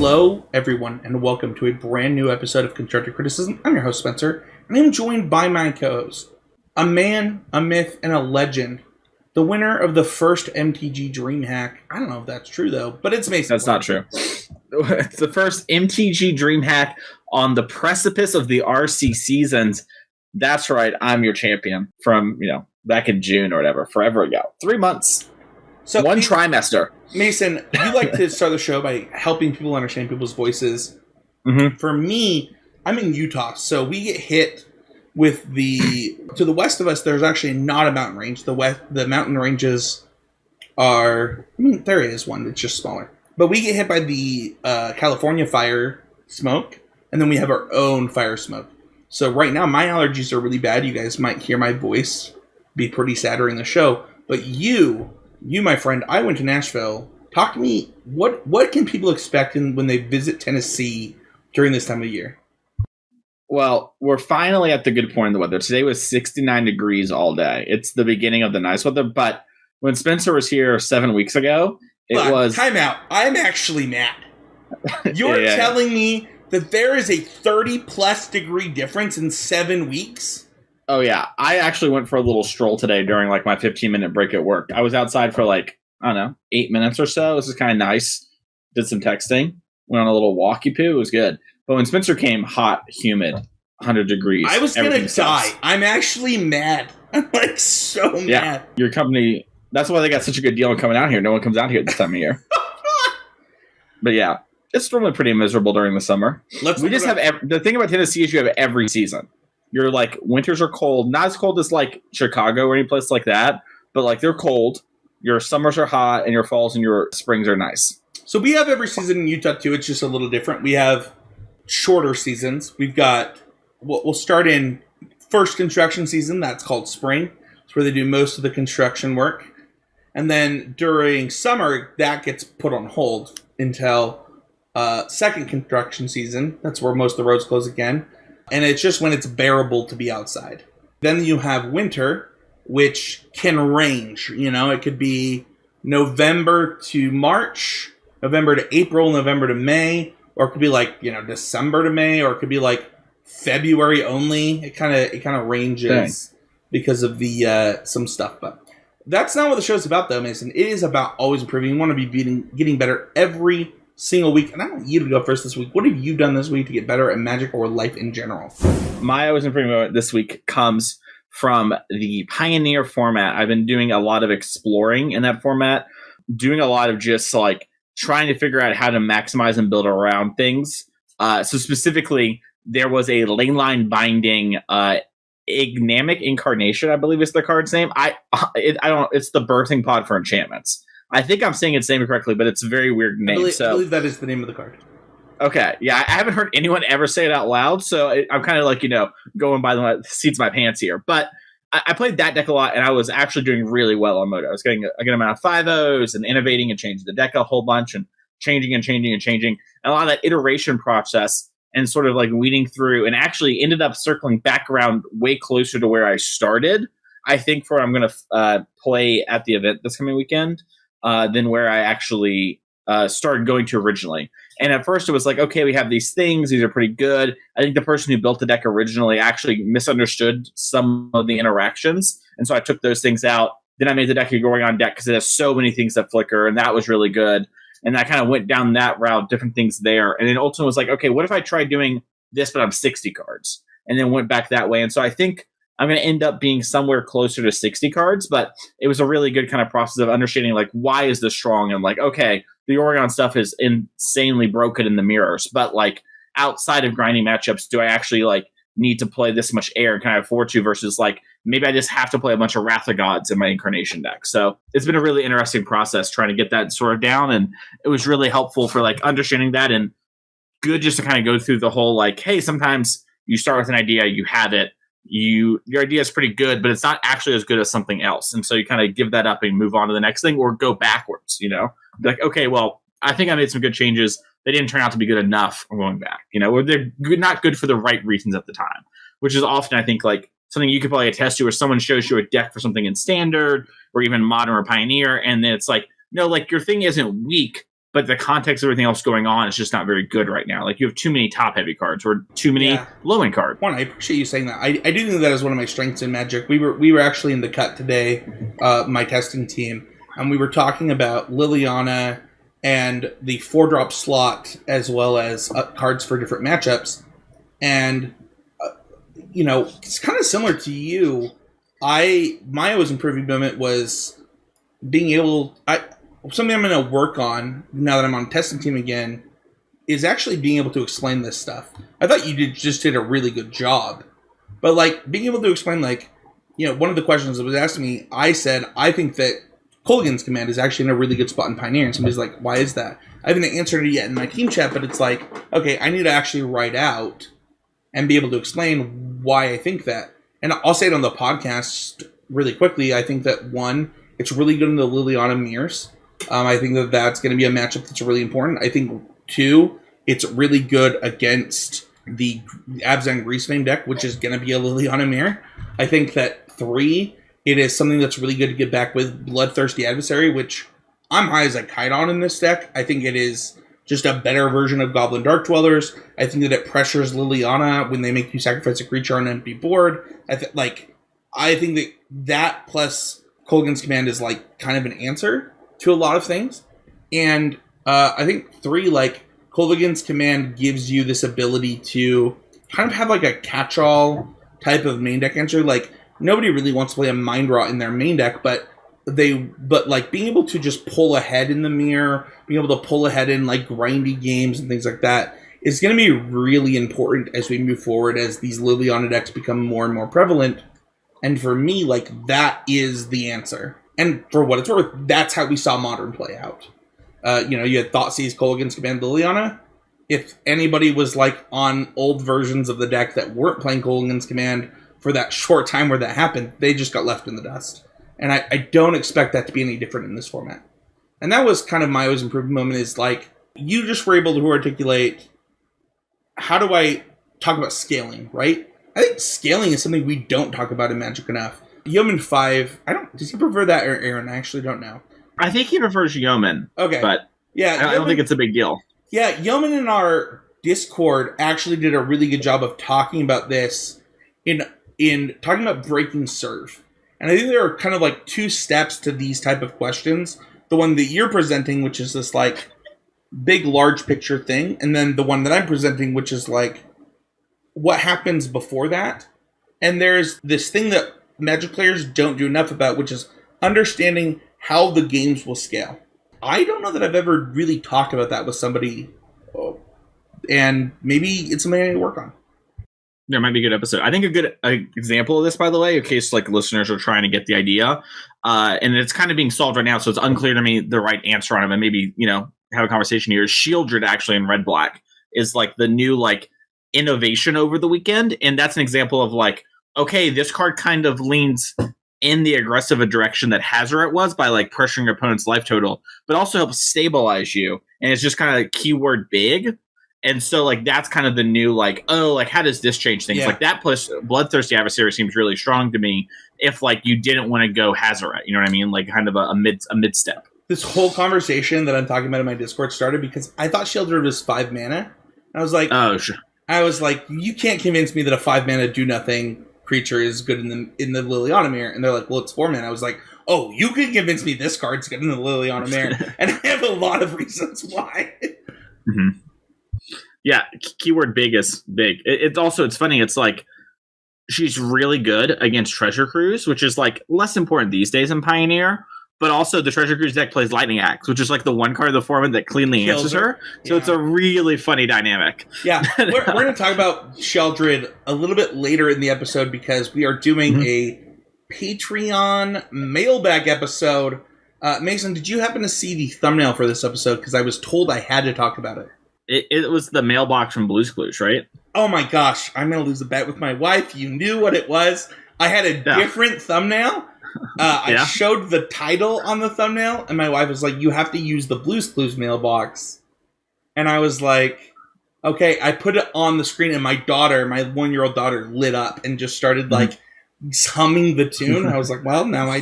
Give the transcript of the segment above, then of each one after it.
Hello, everyone, and welcome to a brand new episode of Constructive Criticism. I'm your host, Spencer, and I'm joined by my co-host, a man, a myth, and a legend, the winner of the first MTG DreamHack. I don't know if that's true, though, but it's Mason. That's not true. It's the first MTG DreamHack on the precipice of the RC seasons. That's right, I'm your champion from, back in June or whatever, forever ago. 3 months. So one trimester. Mason, you like to start the show by helping people understand people's voices. Mm-hmm. For me, I'm in Utah, so we get hit with to the west of us, there's actually not a mountain range. The mountain ranges are, there is one, it's just smaller. But we get hit by the California fire smoke, and then we have our own fire smoke. So right now, my allergies are really bad. You guys might hear my voice be pretty sad during the show. But you, my friend, I went to Nashville. Talk to me, what can people expect when they visit Tennessee during this time of year? Well, we're finally at the good point in the weather. Today was 69 degrees all day. It's the beginning of the nice weather, but when Spencer was here 7 weeks ago, was... Time out. I'm actually mad. You're telling me that there is a 30-plus degree difference in 7 weeks? Oh, yeah. I actually went for a little stroll today during, my 15-minute break at work. I was outside for, 8 minutes or so. This is kind of nice. Did some texting. Went on a little walkie poo. It was good. But when Spencer came, hot, humid, 100 degrees. I was going to die. I'm actually mad. I'm, so mad. Yeah, your company... That's why they got such a good deal on coming out here. No one comes out here this time of year. But yeah, it's normally pretty miserable during the summer. The thing about Tennessee is you have every season. Your winters are cold, not as cold as Chicago or any place like that, but they're cold. Your summers are hot, and your falls and your springs are nice. So we have every season in Utah too. It's just a little different. We have shorter seasons. We've got we'll start in first construction season. That's called spring. It's where they do most of the construction work. And then during summer, that gets put on hold until second construction season. That's where most of the roads close again. And it's just when it's bearable to be outside. Then you have winter, which can range. It could be November to March, November to April, November to May. Or it could be December to May. Or it could be February only. It kind of ranges because of the some stuff. But that's not what the show's about, though, Mason. It is about always improving. You want to be getting better every single week. And I want you to go first this week. What have you done this week to get better at Magic or life in general? My always improving moment this week comes from the Pioneer format. I've been doing a lot of exploring in that format, doing a lot of just trying to figure out how to maximize and build around things. So specifically, there was a lane line binding Ignamic Incarnation, I believe is the card's name. It's the birthing pod for enchantments. I think I'm saying its name correctly, but it's a very weird name. I believe that is the name of the card. Okay, yeah, I haven't heard anyone ever say it out loud, so I'm kind of going by the seats of my pants here. But I played that deck a lot, and I was actually doing really well on Moto. I was getting a good amount of 5-0s and innovating and changing the deck a whole bunch and changing. And a lot of that iteration process and sort of weeding through, and actually ended up circling back around way closer to where I started, I think, for what I'm going to play at the event this coming weekend, than where I actually started going to originally. And at first it was okay, we have these things. These are pretty good. I think the person who built the deck originally actually misunderstood some of the interactions. And so I took those things out. Then I made the deck a Gorgon deck because it has so many things that flicker, and that was really good. And I kind of went down that route, different things there. And then ultimately was okay, what if I try doing this, but I'm 60 cards? And then went back that way. And so I think I'm going to end up being somewhere closer to 60 cards. But it was a really good kind of process of understanding, why is this strong? And okay, the Oregon stuff is insanely broken in the mirrors. But outside of grinding matchups, do I actually need to play this much air and kind of afford to versus maybe I just have to play a bunch of Wrath of Gods in my Incarnation deck. So it's been a really interesting process trying to get that sort of down, and it was really helpful for understanding that, and good just to kind of go through the whole hey, sometimes you start with an idea, you have it, your idea is pretty good, but it's not actually as good as something else, and so you kind of give that up and move on to the next thing or go backwards. Okay, well, I think I made some good changes. They didn't turn out to be good enough. I'm going back. Or they're good, not good for the right reasons at the time, which is often, I think, something you could probably attest to, where someone shows you a deck for something in Standard or even Modern or Pioneer, and then it's no, your thing isn't weak. but the context of everything else going on is just not very good right now. Like, you have too many top-heavy cards or too many low-end cards. One, I appreciate you saying that. I do think that is one of my strengths in Magic. We were actually in the cut today, my testing team, and we were talking about Liliana and the 4-drop slot, as well as cards for different matchups. And, it's kind of similar to you. My always improving moment was being able... something I'm going to work on now that I'm on testing team again is actually being able to explain this stuff. I thought you just did a really good job. But, being able to explain, one of the questions that was asked me, I said, I think that Kolaghan's Command is actually in a really good spot in Pioneer. And somebody's like, why is that? I haven't answered it yet in my team chat, but it's like, okay, I need to actually write out and be able to explain why I think that. And I'll say it on the podcast really quickly. I think that, one, it's really good in the Liliana mirrors. I think that that's going to be a matchup that's really important. I think, two, it's really good against the Abzan Greasefame deck, which is going to be a Liliana mirror. I think that, three, it is something that's really good to get back with Bloodthirsty Adversary, which I'm high as a kite on in this deck. I think it is just a better version of Goblin Dark Dwellers. I think that it pressures Liliana when they make you sacrifice a creature on an empty board. I think that plus Kolaghan's Command is kind of an answer to a lot of things. And I think, three, Kolaghan's Command gives you this ability to kind of have a catch-all type of main deck answer. Nobody really wants to play a Mind Rot in their main deck, but being able to just pull ahead in the mirror, being able to pull ahead in grindy games and things like that is going to be really important as we move forward, as these Liliana decks become more and more prevalent. And for me, that is the answer. And for what it's worth, that's how we saw Modern play out. You had Thoughtseize, Kolaghan's Command, Liliana. If anybody was on old versions of the deck that weren't playing Kolaghan's Command for that short time where that happened, they just got left in the dust. And I don't expect that to be any different in this format. And that was kind of my always improving moment, is you just were able to articulate, how do I talk about scaling, right? I think scaling is something we don't talk about in Magic enough. Yeoman 5, does he prefer that or Aaron? I actually don't know. I think he prefers Yeoman. Okay. But yeah, I don't think it's a big deal. Yeah, Yeoman in our Discord actually did a really good job of talking about this in talking about breaking serve. And I think there are kind of two steps to these type of questions. The one that you're presenting, which is this big, large picture thing. And then the one that I'm presenting, which is what happens before that. And there's this thing that Magic players don't do enough about, which is understanding how the games will scale. I don't know that I've ever really talked about that with somebody. And maybe it's something I need to work on. There might be a good episode. I think a good example of this, by the way, in case listeners are trying to get the idea, and it's kind of being solved right now, so it's unclear to me the right answer on it, and maybe, have a conversation here. Shieldred, actually, in Red-Black is the new innovation over the weekend, and that's an example of okay, this card kind of leans in the aggressive a direction that Hazoret was by pressuring your opponent's life total, but also helps stabilize you, and it's just kind of keyword big. And so, that's kind of the new, how does this change things? Yeah. That plus Bloodthirsty Adversary seems really strong to me if, you didn't want to go Hazoret. You know what I mean? Kind of a mid-step. This whole conversation that I'm talking about in my Discord started because I thought Shieldred was 5 mana. And I was like... Oh, sure. I was like, you can't convince me that a 5 mana do-nothing creature is good in the Liliana mirror. And they're like, well, it's 4 mana. I was like, oh, you can convince me this card's good in the Liliana mirror. And I have a lot of reasons why. Mm-hmm. Yeah, keyword big is big. It's also, it's funny, it's she's really good against Treasure Cruise, which is less important these days in Pioneer, but also the Treasure Cruise deck plays Lightning Axe, which is the one card of the format that cleanly answers her. So it's a really funny dynamic. Yeah, we're going to talk about Sheldred a little bit later in the episode because we are doing a Patreon mailbag episode. Mason, did you happen to see the thumbnail for this episode? Because I was told I had to talk about it. It was the mailbox from Blue's Clues, right? Oh my gosh, I'm going to lose a bet with my wife. You knew what it was. I had a different thumbnail. I showed the title on the thumbnail, and my wife was like, you have to use the Blue's Clues mailbox. And I was like, okay, I put it on the screen, and my 1-year-old daughter, lit up and just started, humming the tune. I was like, well, now I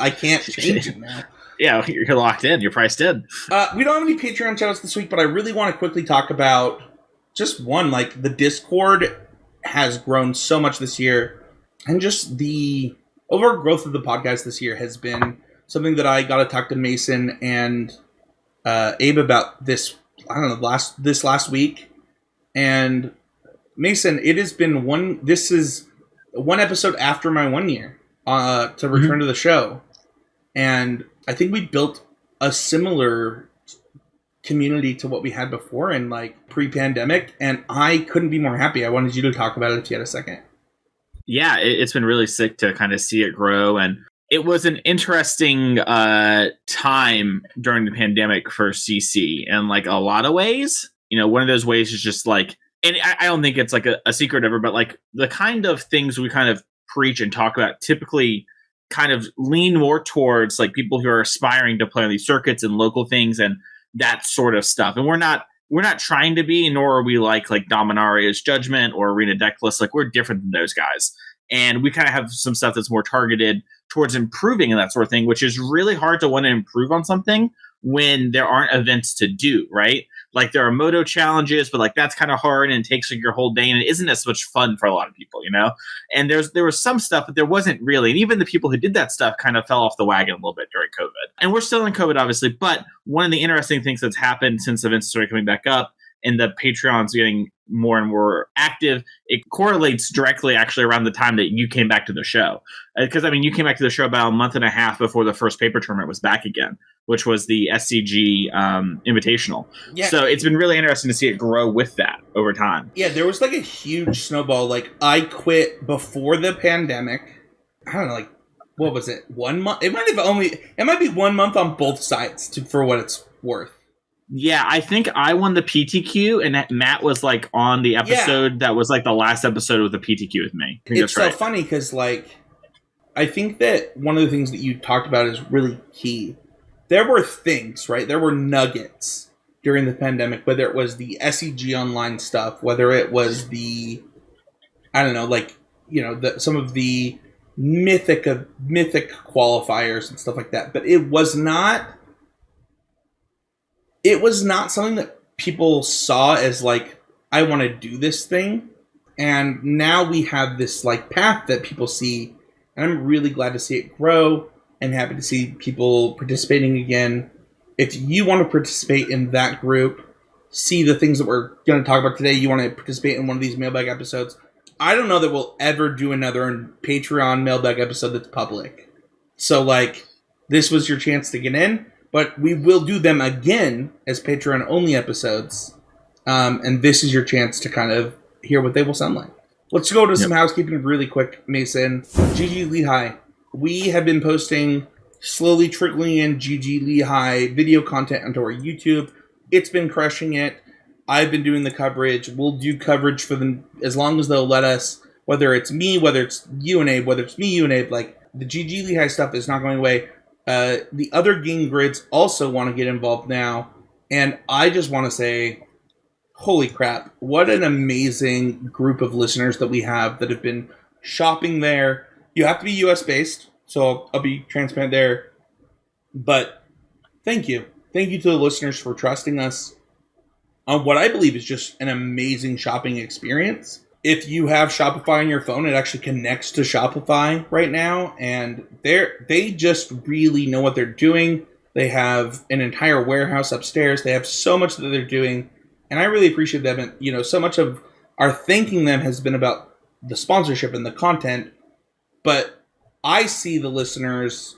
can't change it now. Yeah, you're locked in. You're priced in. We don't have any Patreon shoutouts this week, but I really want to quickly talk about just one. Like, the Discord has grown so much this year, and just the overall growth of the podcast this year has been something that I got to talk to Mason and Abe about this. I don't know, this last week. And Mason, it has been this is one episode after my 1 year to return to the show. And I think we built a similar community to what we had before in like pre-pandemic. And I couldn't be more happy. I wanted you to talk about it if you had a second. Yeah, it's been really sick to kind of see it grow. And it was an interesting time during the pandemic for CC in like a lot of ways. You know, one of those ways is just like, and I don't think it's like a secret ever, but like the kind of things we kind of preach and talk about typically kind of lean more towards like people who are aspiring to play on these circuits and local things and that sort of stuff. And we're not trying to be, nor are we like Dominaria's Judgment or Arena Decklist. Like, we're different than those guys. And we kind of have some stuff that's more targeted towards improving and that sort of thing, which is really hard to want to improve on something when there aren't events to do, right? Like, there are moto challenges, but like that's kind of hard and it takes like your whole day and it isn't as much fun for a lot of people, you know? And there was some stuff, but there wasn't really. And even the people who did that stuff kind of fell off the wagon a little bit during COVID. And we're still in COVID, obviously, but one of the interesting things that's happened since events started coming back up and the Patreon's getting more and more active, it correlates directly actually around the time that you came back to the show. Because, I mean, you came back to the show about a month and a half before the first paper tournament was back again, which was the SCG Invitational. Yeah. So it's been really interesting to see it grow with that over time. Yeah, there was like a huge snowball. Like, I quit before the pandemic. I don't know, like, what was it? 1 month? It might be 1 month on both sides for what it's worth. Yeah, I think I won the PTQ, and Matt was like on the episode that was like the last episode with the PTQ with me. It's so funny because, like, I think that one of the things that you talked about is really key. There were things, right? There were nuggets during the pandemic, whether it was the SEG online stuff, whether it was the, I don't know, like, you know, some of the mythic qualifiers and stuff like that. But it was not something that people saw as like, I want to do this thing. And now we have this like path that people see, and I'm really glad to see it grow and happy to see people participating again. If you want to participate in that group, see the things that we're going to talk about today, you want to participate in one of these mailbag episodes, I don't know that we'll ever do another Patreon mailbag episode that's public. So like, this was your chance to get in. But we will do them again as Patreon-only episodes. And this is your chance to kind of hear what they will sound like. Let's go to some housekeeping really quick, Mason. GG Lehigh. We have been posting, slowly trickling in GG Lehigh video content onto our YouTube. It's been crushing it. I've been doing the coverage. We'll do coverage for them as long as they'll let us. Whether it's me, whether it's you and Abe, whether it's me, you and Abe. Like, the GG Lehigh stuff is not going away. The other game grids also want to get involved now, and I just want to say, holy crap, what an amazing group of listeners that we have that have been shopping there. You have to be US based, so I'll be transparent there, but thank you. Thank you to the listeners for trusting us on what I believe is just an amazing shopping experience. If you have Shopify on your phone, it actually connects to Shopify right now, and they just really know what they're doing. They have an entire warehouse upstairs. They have so much that they're doing, and I really appreciate them. And, you know, so much of our thanking them has been about the sponsorship and the content, but I see the listeners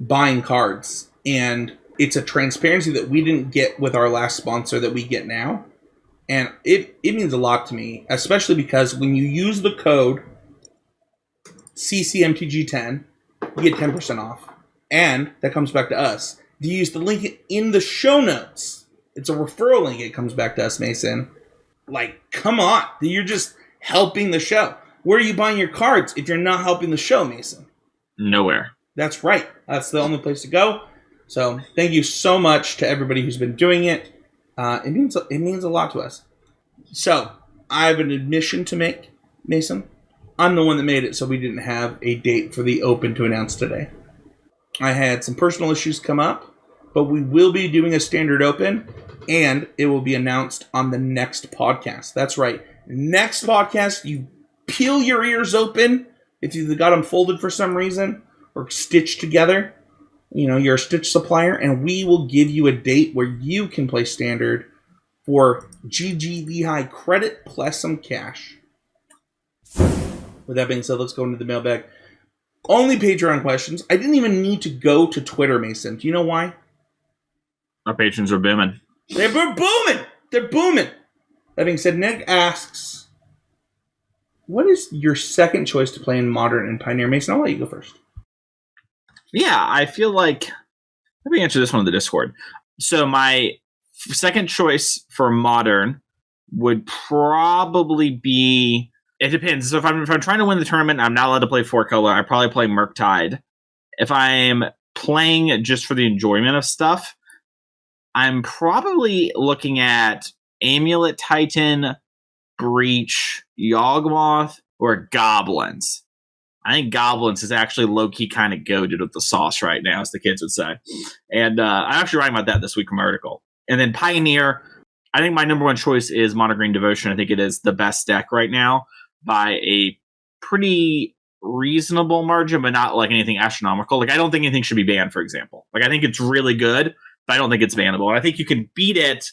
buying cards, and it's a transparency that we didn't get with our last sponsor that we get now. And it means a lot to me, especially because when you use the code CCMTG10, you get 10% off. And that comes back to us. If you use the link in the show notes, it's a referral link, it comes back to us, Mason. Like, come on. You're just helping the show. Where are you buying your cards if you're not helping the show, Mason? Nowhere. That's right. That's the only place to go. So thank you so much to everybody who's been doing it. It means a lot to us. So, I have an admission to make, Mason. I'm the one that made it, so we didn't have a date for the Open to announce today. I had some personal issues come up, but we will be doing a standard open, and it will be announced on the next podcast. That's right. Next podcast, you peel your ears open if you got them folded for some reason or stitched together. You know, you're a stitch supplier, and we will give you a date where you can play standard for GG Lehigh credit plus some cash. With that being said, let's go into the mailbag. Only Patreon questions. I didn't even need to go to Twitter, Mason. Do you know why? Our patrons are booming. They're booming! They're booming! That being said, Nick asks, what is your second choice to play in Modern and Pioneer? Mason, I'll let you go first. Yeah, I feel like... Let me answer this one in the Discord. So my second choice for Modern would probably be... It depends. So if I'm trying to win the tournament, I'm not allowed to play 4-color. I probably play Murktide. If I'm playing just for the enjoyment of stuff, I'm probably looking at Amulet Titan, Breach, Yawgmoth, or Goblins. I think Goblins is actually low-key kind of goated with the sauce right now, as the kids would say. And I'm actually writing about that this week from my article. And then Pioneer, I think my number one choice is Mono Green Devotion. I think it is the best deck right now by a pretty reasonable margin, but not like anything astronomical. Like, I don't think anything should be banned, for example. Like, I think it's really good, but I don't think it's bannable. And I think you can beat it,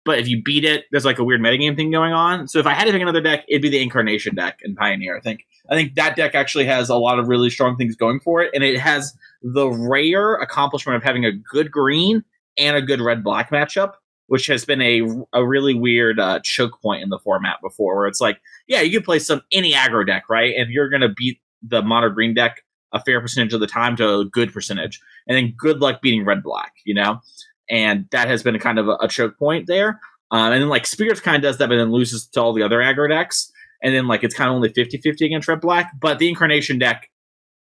but if you beat it, there's like a weird metagame thing going on. So if I had to pick another deck, it'd be the Incarnation deck in Pioneer. I think that deck actually has a lot of really strong things going for it, and it has the rare accomplishment of having a good green and a good red-black matchup, which has been a really weird choke point in the format before, where it's like, yeah, you can play any aggro deck, right? And you're going to beat the mono green deck a fair percentage of the time to a good percentage. And then good luck beating red-black, you know? And that has been a kind of a choke point there. And then, like, Spirits kind of does that, but then loses to all the other aggro decks. And then, like, it's kind of only 50-50 against red-black. But the Incarnation deck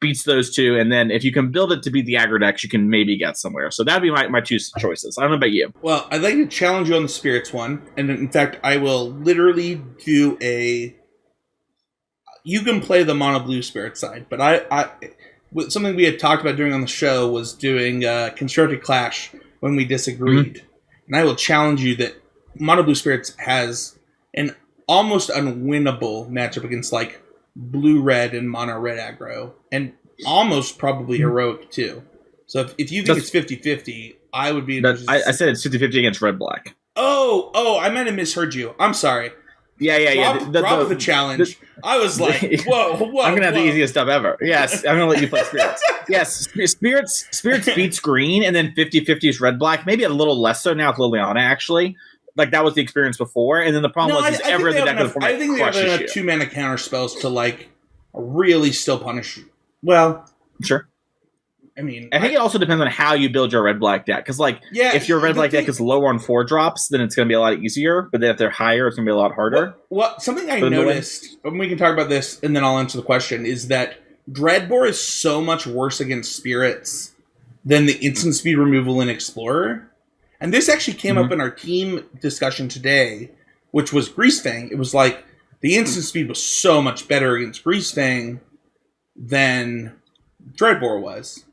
beats those two, and then if you can build it to beat the aggro decks, you can maybe get somewhere. So that'd be my two choices. I don't know about you. Well, I'd like to challenge you on the Spirits one, and in fact, I will literally do you can play the mono blue Spirit side, but something we had talked about doing on the show was doing Constructed Clash when we disagreed. Mm-hmm. And I will challenge you that mono blue Spirits has an almost unwinnable matchup against, like, blue-red and mono-red aggro, and almost probably heroic, too. So if you think it's 50-50, I would be interested. I said it's 50-50 against red-black. Oh, I might have misheard you. I'm sorry. Yeah. Drop the challenge. I was like, whoa. I'm going to have the easiest stuff ever. Yes, I'm going to let you play Spirits. Yes, Spirits beats green, and then 50-50 is red-black. Maybe a little less so now with Liliana, actually. Like, that was the experience before, and then the problem was every other deck of the format I think they have enough 2-mana counter spells to, like, really still punish you. Well, sure. I mean, I think it also depends on how you build your red-black deck. Because, like, if your red-black deck is lower on 4-drops, then it's going to be a lot easier. But then if they're higher, it's going to be a lot harder. Something I noticed, and we can talk about this, and then I'll answer the question, is that Dreadbore is so much worse against Spirits than the instant speed removal in Explorer. And this actually came up in our team discussion today, which was Greasefang. It was like, the instant speed was so much better against Greasefang than Dreadbore was.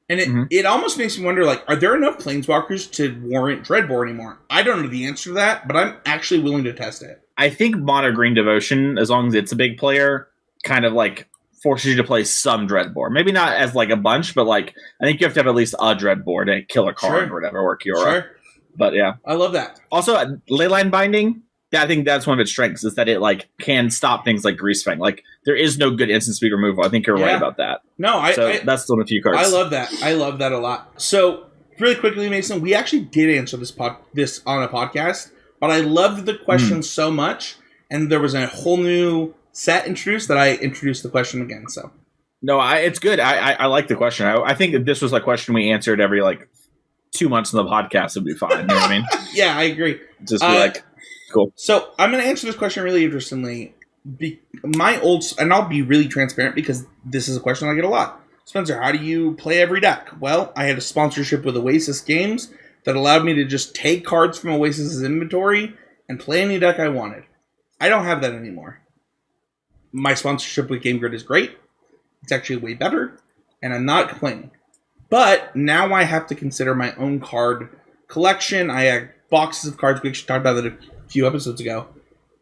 And it almost makes me wonder, like, are there enough Planeswalkers to warrant Dreadbore anymore? I don't know the answer to that, but I'm actually willing to test it. I think Mono Green Devotion, as long as it's a big player, kind of, like, forces you to play some Dreadbore. Maybe not as, like, a bunch, but, like, I think you have to have at least a Dreadbore to kill a card or whatever, or Kiora. Sure. But, yeah. I love that. Also, Leyline Binding, I think that's one of its strengths, is that it, like, can stop things like Greasefang. Like, there is no good instant speed removal. I think you're right about that. No, that's still a few cards. I love that. I love that a lot. So, really quickly, Mason, we actually did answer this on a podcast, but I loved the question so much, and there was a whole new set introduced that I introduced the question again. So, no, it's good. I like the question. I think if this was a question we answered every, like, 2 months in the podcast, would be fine. You know what I mean? Yeah, I agree. Just be like, cool. So I'm going to answer this question really interestingly. And I'll be really transparent because this is a question I get a lot. Spencer, how do you play every deck? Well, I had a sponsorship with Oasis Games that allowed me to just take cards from Oasis's inventory and play any deck I wanted. I don't have that anymore. My sponsorship with GameGrid is great. It's actually way better, and I'm not complaining. But now I have to consider my own card collection. I have boxes of cards. We actually talked about that a few episodes ago.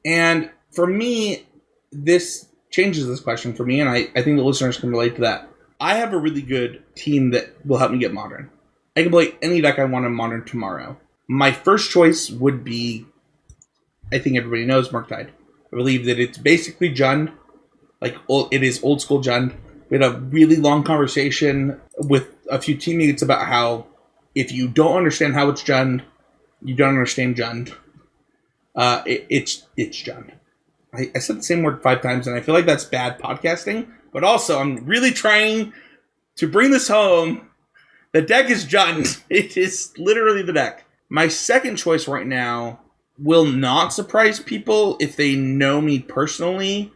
And for me, this changes this question for me, and I think the listeners can relate to that. I have a really good team that will help me get Modern. I can play any deck I want in Modern tomorrow. My first choice would be, I think everybody knows, Murktide. I believe that it's basically Jund. Like, it is old school Jund. We had a really long conversation with a few teammates about how if you don't understand how it's Jund, you don't understand Jund. It's Jund. I said the same word 5 times, and I feel like that's bad podcasting. But also, I'm really trying to bring this home. The deck is Jund. It is literally the deck. My second choice right now will not surprise people if they know me personally,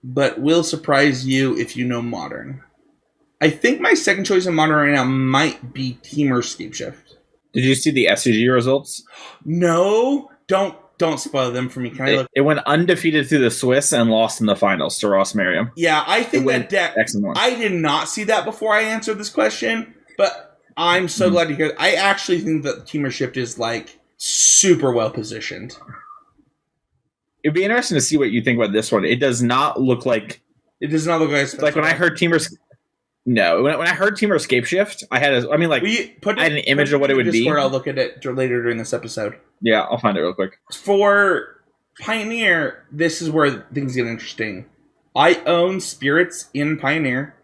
but will surprise you if you know Modern. I think my second choice in Modern right now might be Teamer Scapeshift. Did you see the SCG results? No, don't spoil them for me. Can I look? It went undefeated through the Swiss and lost in the finals to Ross Merriam. Yeah, I think that deck. Excellent. I did not see that before I answered this question, but I'm so glad to hear that. I actually think that Teamer Shift is like super well positioned. It'd be interesting to see what you think about this one. It does not look like. It does not look like when I heard Teamer. No, when I heard Teamer Scapeshift, I had I had an image of what it would be. I'll look at it later during this episode. Yeah, I'll find it real quick. For Pioneer, this is where things get interesting. I own Spirits in Pioneer.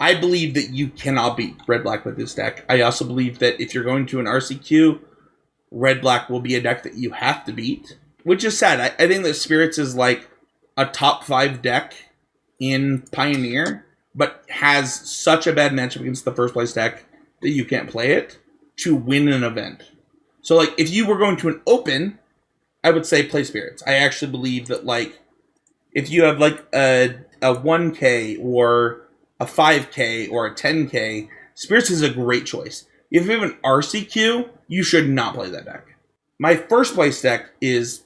I believe that you cannot beat Red-Black with this deck. I also believe that if you're going to an RCQ, Red-Black will be a deck that you have to beat, which is sad. I think that Spirits is like a top 5 deck in Pioneer, but has such a bad matchup against the first place deck that you can't play it to win an event. So, like, if you were going to an open, I would say play Spirits. I actually believe that, like, if you have, like, a 1K or a 5K or a 10K, Spirits is a great choice. If you have an RCQ, you should not play that deck. My first place deck is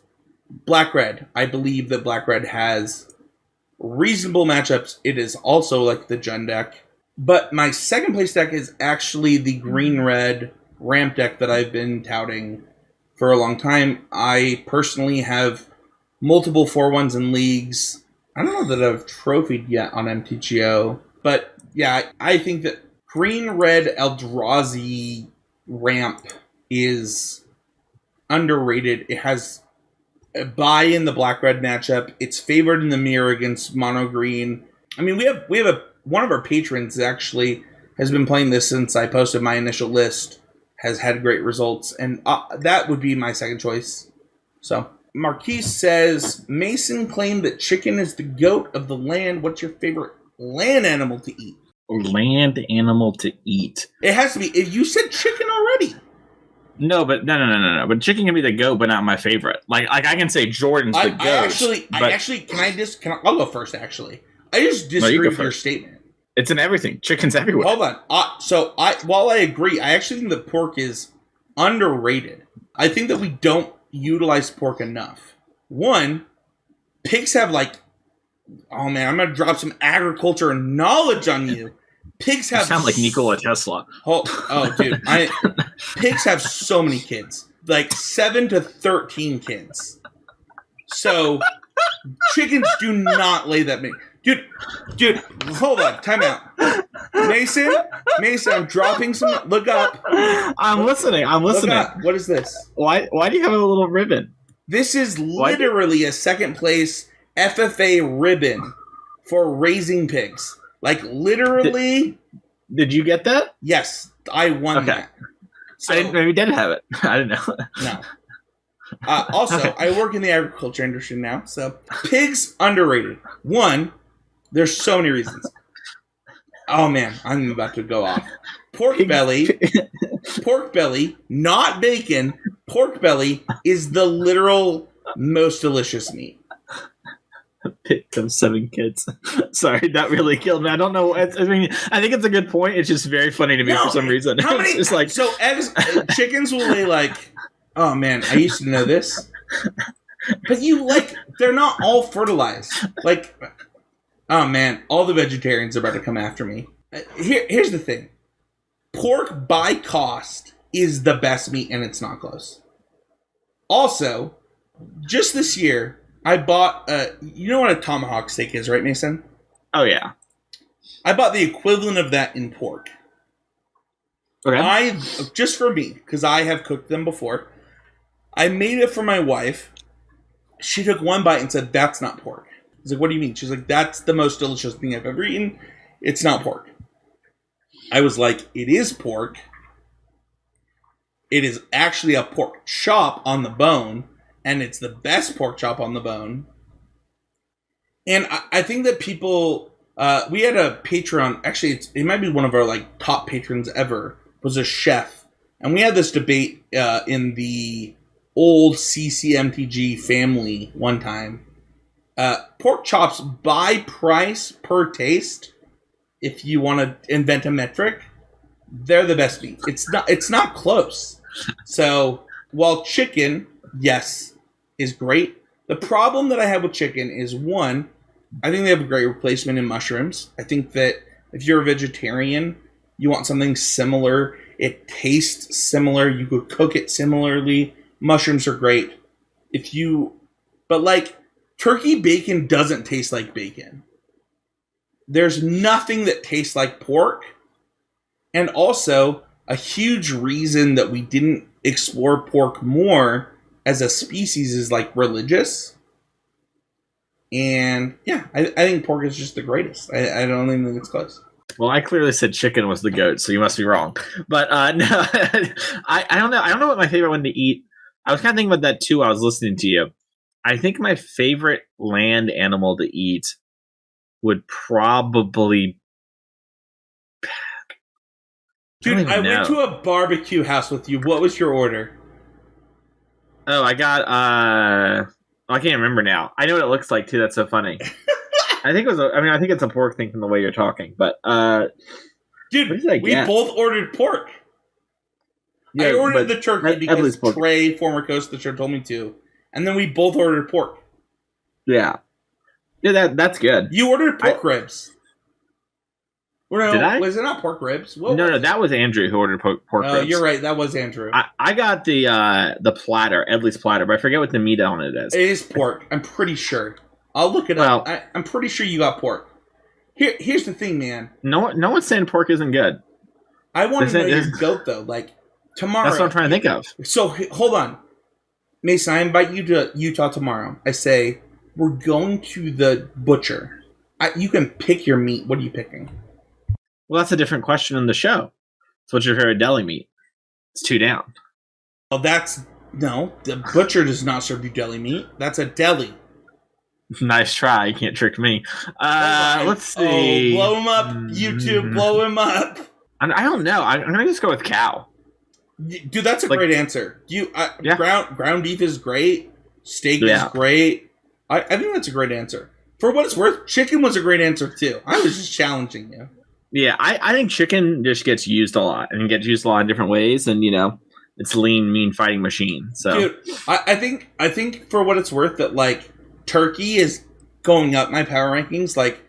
Black-Red. I believe that Black-Red has reasonable matchups. It is also like the Jund deck. But my second place deck is actually the Green-Red ramp deck that I've been touting for a long time. I personally have multiple 4-1s in leagues. I don't know that I've trophied yet on MTGO. But yeah, I think that Green-Red Eldrazi ramp is underrated. It has a buy in the Black-Red matchup. It's favored in the mirror against Mono Green. I mean, we have one of our patrons actually has been playing this since I posted my initial list, has had great results, and that would be my second choice. So, Marquise says, Mason claimed that chicken is the goat of the land. What's your favorite land animal to eat? Land animal to eat. It has to be. If you said chicken already. No, but no. But chicken can be the goat, but not my favorite. Like I can say Jordan's the goat. I'll go first. Actually, I just disagree with your statement. It's in everything. Chicken's everywhere. Hold on. While I agree, I actually think that pork is underrated. I think that we don't utilize pork enough. One, pigs have oh man, I'm gonna drop some agriculture knowledge on you. Pigs have. You sound like Nikola Tesla. Oh, dude, pigs have so many kids, like 7 to 13 kids. So chickens do not lay that many. Dude, hold on, time out. Mason, I'm dropping some. Look up. I'm listening. Look up. What is this? Why do you have a little ribbon? This is literally a second place FFA ribbon for raising pigs. Like, literally. Did you get that? Yes, I won that. So, maybe didn't have it. I didn't know. No. Also, okay. I work in the agriculture industry now, so pigs underrated. One, there's so many reasons. Oh man, I'm about to go off. Pork belly, not bacon. Pork belly is the literal most delicious meat. Pig of 7 kids. Sorry, that really killed me. I don't know. I think it's a good point. It's just very funny to me for some reason. How many? It's like so chickens will lay like. Oh man, I used to know this. But they're not all fertilized. Like, oh man, all the vegetarians are about to come after me. Here's the thing. pork by cost is the best meat, and it's not close. Also, just this year, I bought you know what a tomahawk steak is, right, Mason? Oh, yeah. I bought the equivalent of that in pork. Okay. Just for me, because I have cooked them before, I made it for my wife. She took one bite and said, "That's not pork." I was like, "What do you mean?" She's like, "That's the most delicious thing I've ever eaten. It's not pork." I was like, "It is pork. It is actually a pork chop on the bone, and it's the best pork chop on the bone." And I think that people, we had a Patreon, actually, it might be one of our like top patrons ever, was a chef. And we had this debate in the old CCMTG family one time. Pork chops by price per taste, if you want to invent a metric, they're the best meat. It's not close. So while chicken, yes, is great, the problem that I have with chicken is, one, I think they have a great replacement in mushrooms. I think that if you're a vegetarian, you want something similar. It tastes similar. You could cook it similarly. Mushrooms are great. But like, turkey bacon doesn't taste like bacon. There's nothing that tastes like pork. And also, a huge reason that we didn't explore pork more as a species is like religious. And yeah, I think pork is just the greatest. I don't even think it's close. Well, I clearly said chicken was the goat, so you must be wrong. But no, I don't know. I don't know what my favorite one to eat. I was kind of thinking about that too while I was listening to you. I think my favorite land animal to eat would probably... Dude, I went to a barbecue house with you. What was your order? Oh, I got... I can't remember now. I know what it looks like too. That's so funny. I think it's a pork thing from the way you're talking. But dude, we both ordered pork. Yeah, I ordered the turkey because Trey, former coach of the show, told me to, and then we both ordered pork. Yeah, that's good. You ordered pork ribs. No, did I? Was it not pork ribs? No, that was Andrew who ordered pork ribs. Oh, you're right. That was Andrew. I got the platter, Edley's platter, but I forget what the meat on it is. It is pork. I'm pretty sure. I'll look it up. I'm pretty sure you got pork. Here's the thing, man. No one's saying pork isn't good. I want to know your goat, though. Like, tomorrow. That's what I'm trying to think of. So, hold on. Mason, I invite you to Utah tomorrow. I say, we're going to the butcher. You can pick your meat. What are you picking? Well, that's a different question in the show. So what's your favorite deli meat? It's 2 down. Well, no, the butcher does not serve you deli meat. That's a deli. Nice try. You can't trick me. Let's see. Oh, blow him up, YouTube. Blow him up. I don't know. I'm going to just go with cow. Dude, that's a great answer. Ground beef is great. Steak is great. I think that's a great answer. For what it's worth, chicken was a great answer, too. I was just challenging you. Yeah, I think chicken just gets used a lot and gets used a lot in different ways, and it's a lean, mean fighting machine. So, dude, I think for what it's worth that like turkey is going up my power rankings. Like,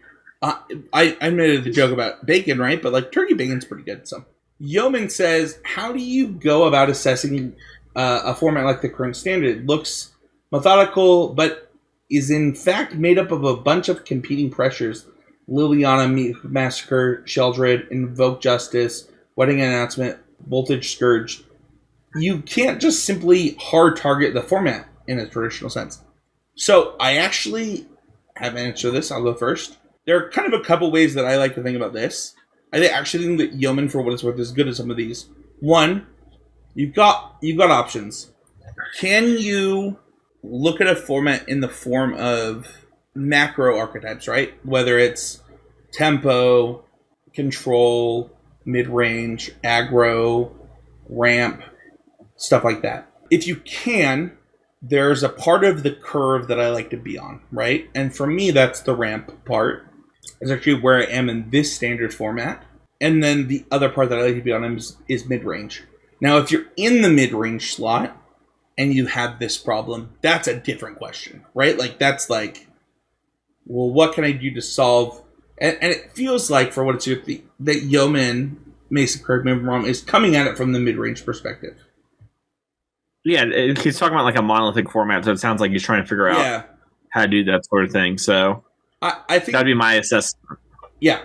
I made the joke about bacon, right? But like turkey bacon's pretty good. So, Yeoman says, how do you go about assessing a format like the current standard? It looks methodical, but is in fact made up of a bunch of competing pressures. Liliana, Meat Massacre, Sheldred, Invoke Justice, Wedding Announcement, Voltage Scourge. You can't just simply hard target the format in a traditional sense. So I actually have an answer to this. I'll go first. There are kind of a couple ways that I like to think about this. I actually think that Yeoman, for what it's worth, is good at some of these. One, you've got options. Can you look at a format in the form of macro archetypes, right? Whether it's tempo, control, mid-range, aggro, ramp, stuff like that. If you can, there's a part of the curve that I like to be on, right? And for me, that's the ramp part. It's actually where I am in this standard format. And then the other part that I like to be on is mid-range. Now, if you're in the mid-range slot and you have this problem, that's a different question, right? Like, that's like, well, what can I do to solve? And it feels like, for what it's worth, that Yeoman Mason, correct me if I'm wrong, is coming at it from the mid-range perspective. Yeah, he's talking about like a monolithic format, so it sounds like he's trying to figure out how to do that sort of thing. So I think that'd be my assessment. Yeah.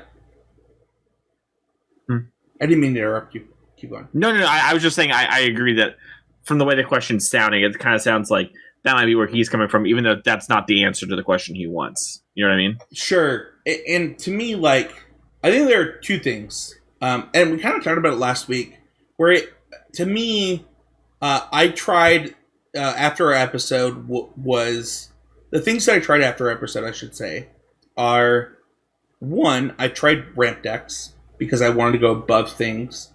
I didn't mean to interrupt you. Keep going. No. I was just saying I agree that from the way the question's sounding, it kind of sounds like that might be where he's coming from, even though that's not the answer to the question he wants. You know what I mean? Sure. And to me, like, I think there are two things. And we kind of talked about it last week, where to me, I tried after our episode was the things that I tried after our episode, I should say, are one, I tried ramp decks because I wanted to go above things,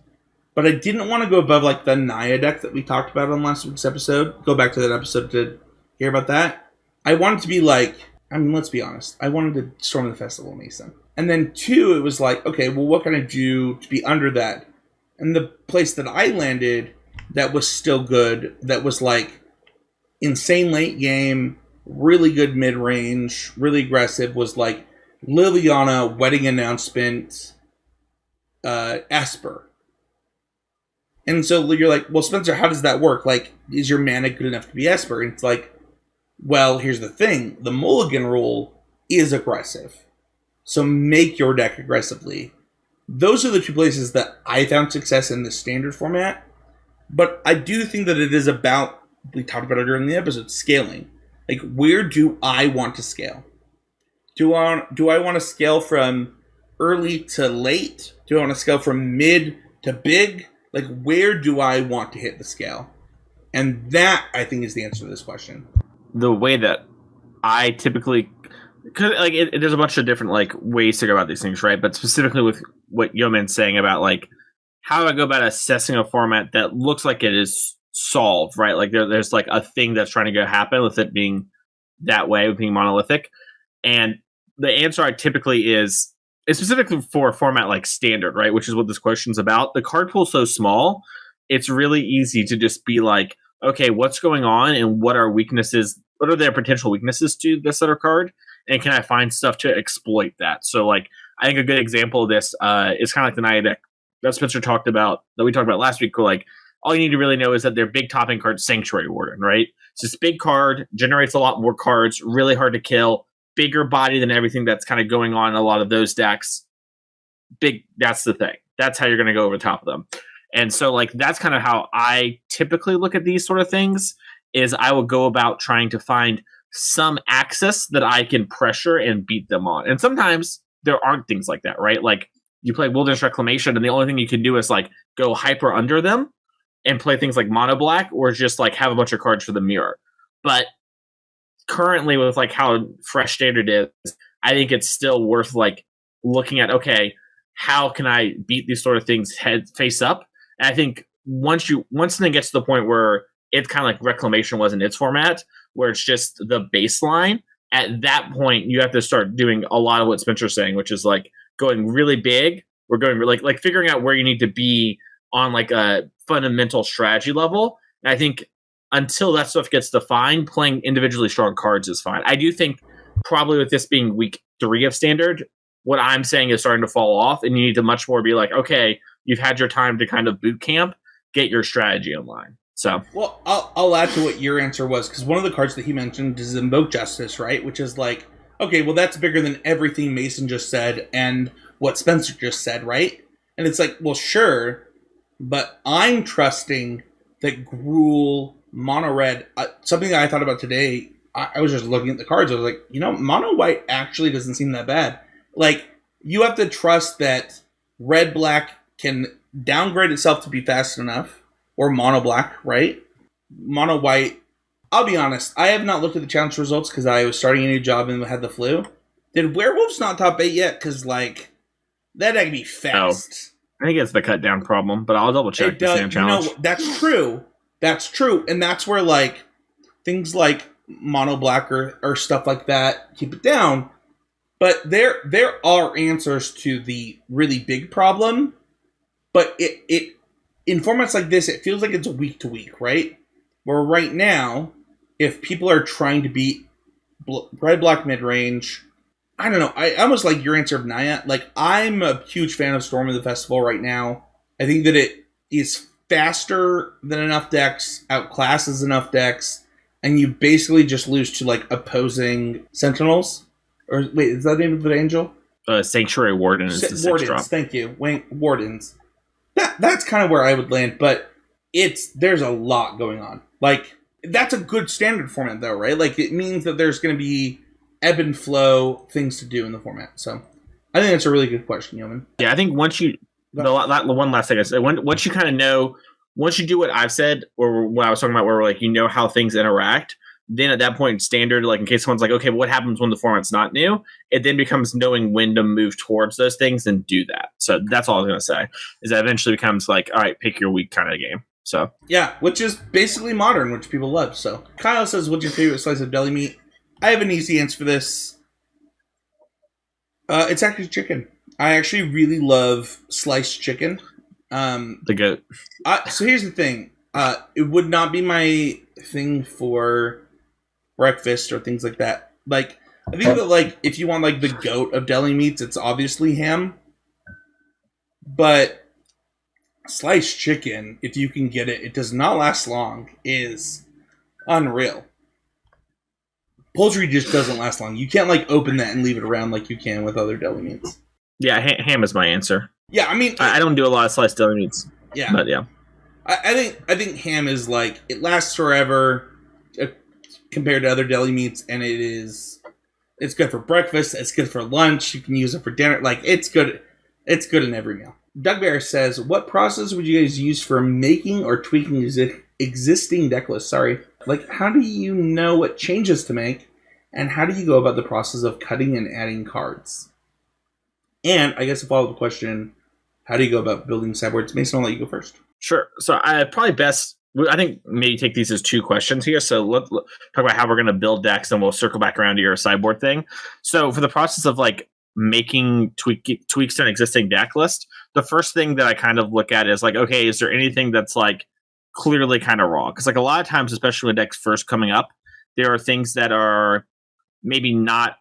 but I didn't want to go above like the Naya deck that we talked about on last week's episode. Go back to that episode to hear about that. I wanted to be like, I mean, let's be honest. I wanted to storm the festival, Mason. And then two, it was like, okay, well, what can I do to be under that? And the place that I landed that was still good, that was like insane late game, really good mid-range, really aggressive, was like Liliana, Wedding Announcement, Esper. And so you're like, well, Spencer, how does that work? Like, is your mana good enough to be Esper? And it's like, well, here's the thing. The Mulligan rule is aggressive. So make your deck aggressively. Those are the two places that I found success in the standard format. But I do think that it is about, we talked about it during the episode, scaling. Like, where do I want to scale? Do I want to scale from early to late? Do I want to scale from mid to big? Like, where do I want to hit the scale? And that, I think, is the answer to this question. The way that I typically... Cause, like, there's a bunch of different, like, ways to go about these things, right? But specifically with what Yeoman's saying about, like, how do I go about assessing a format that looks like it is solved, right? Like, there's, like, a thing that's trying to go happen with it being that way, with being monolithic. And the answer I typically is specifically for a format like standard, right? Which is what this question's about. The card pool's so small, it's really easy to just be like, okay, what's going on and what are weaknesses? What are their potential weaknesses to this other card? And can I find stuff to exploit that? So, like, I think a good example of this is kind of like the Naya deck that Spencer talked about, that we talked about last week. Where, like, all you need to really know is that their big topping card, Sanctuary Warden, right? It's this big card, generates a lot more cards, really hard to kill, bigger body than everything that's kind of going on in a lot of those decks. Big, that's the thing. That's how you're going to go over the top of them. And so, like, that's kind of how I typically look at these sort of things, is I will go about trying to find some axis that I can pressure and beat them on. And sometimes there aren't things like that, right? Like, you play Wilderness Reclamation, and the only thing you can do is, like, go hyper under them and play things like Mono Black, or just, like, have a bunch of cards for the mirror. But currently, with, like, how fresh standard is, I think it's still worth, like, looking at, okay, how can I beat these sort of things face up? And I think once something gets to the point where it's kind of like Reclamation was in its format, where it's just the baseline, at that point you have to start doing a lot of what Spencer's saying, which is like going really big. We're going like figuring out where you need to be on like a fundamental strategy level. And I think until that stuff gets defined, playing individually strong cards is fine. I do think probably with this being week 3 of standard, what I'm saying is starting to fall off, and you need to much more be like, okay, you've had your time to kind of boot camp, get your strategy in line. So, well, I'll add to what your answer was, because one of the cards that he mentioned is Invoke Justice, right? Which is like, okay, well, that's bigger than everything Mason just said and what Spencer just said, right? And it's like, well, sure, but I'm trusting that Gruul, Mono Red, something that I thought about today, I was just looking at the cards, I was like, you know, Mono White actually doesn't seem that bad. Like, you have to trust that Red Black can downgrade itself to be fast enough, or Mono Black, right? Mono White, I'll be honest, I have not looked at the challenge results because I was starting a new job and had the flu. Did Werewolves not top 8 yet? Because, like, that could be fast. I think it's the cut down problem, but I'll double check the same challenge. You know, that's true. That's true. And that's where, like, things like Mono Black or stuff like that keep it down. But there are answers to the really big problem. But it in formats like this, it feels like it's week to week, right? Where right now, if people are trying to beat Red Black mid-range, I don't know. I almost like your answer of Naya. Like, I'm a huge fan of Storm of the Festival right now. I think that it is faster than enough decks, outclasses enough decks, and you basically just lose to like opposing sentinels. Or wait, is that the name of the angel? Sanctuary Warden is the 6 Wardens. drop. Thank you, Wardens. That's kind of where I would land, but there's a lot going on. Like, that's a good standard format, though, right? Like, it means that there's going to be ebb and flow things to do in the format. So, I think that's a really good question, Yeoman. Yeah, I think once you the one last thing I said, once you kind of know, once you do what I've said or what I was talking about, where like you know how things interact, then at that point, standard, like in case someone's like, okay, what happens when the format's not new? It then becomes knowing when to move towards those things and do that. So that's all I was going to say, is that eventually becomes like, all right, pick your week kind of game. So yeah, which is basically modern, which people love. So Kyle says, what's your favorite slice of deli meat? I have an easy answer for this. It's actually chicken. I actually really love sliced chicken. The goat. So here's the thing. It would not be my thing for breakfast or things like that. Like, I think that like if you want like the goat of deli meats, it's obviously ham. But sliced chicken, if you can get it, it does not last long, is unreal. Poultry just doesn't last long. You can't like open that and leave it around like you can with other deli meats. Yeah, ham is my answer. Yeah, I mean, I don't do a lot of sliced deli meats. Yeah, but yeah, I think ham is like, it lasts forever compared to other deli meats, and it's good for breakfast. It's good for lunch. You can use it for dinner. Like, it's good. It's good in every meal. Doug Bear says, what process would you guys use for making or tweaking existing deck lists? Sorry. Like, how do you know what changes to make, and how do you go about the process of cutting and adding cards? And I guess a follow-up question, how do you go about building sideboards? Mason, I'll let you go first. Sure. So I think maybe take these as two questions here. So let's talk about how we're going to build decks, and we'll circle back around to your sideboard thing. So for the process of like making tweaks to an existing deck list, the first thing that I kind of look at is like, okay, is there anything that's like clearly kind of wrong? Because like a lot of times, especially when decks first coming up, there are things that are maybe not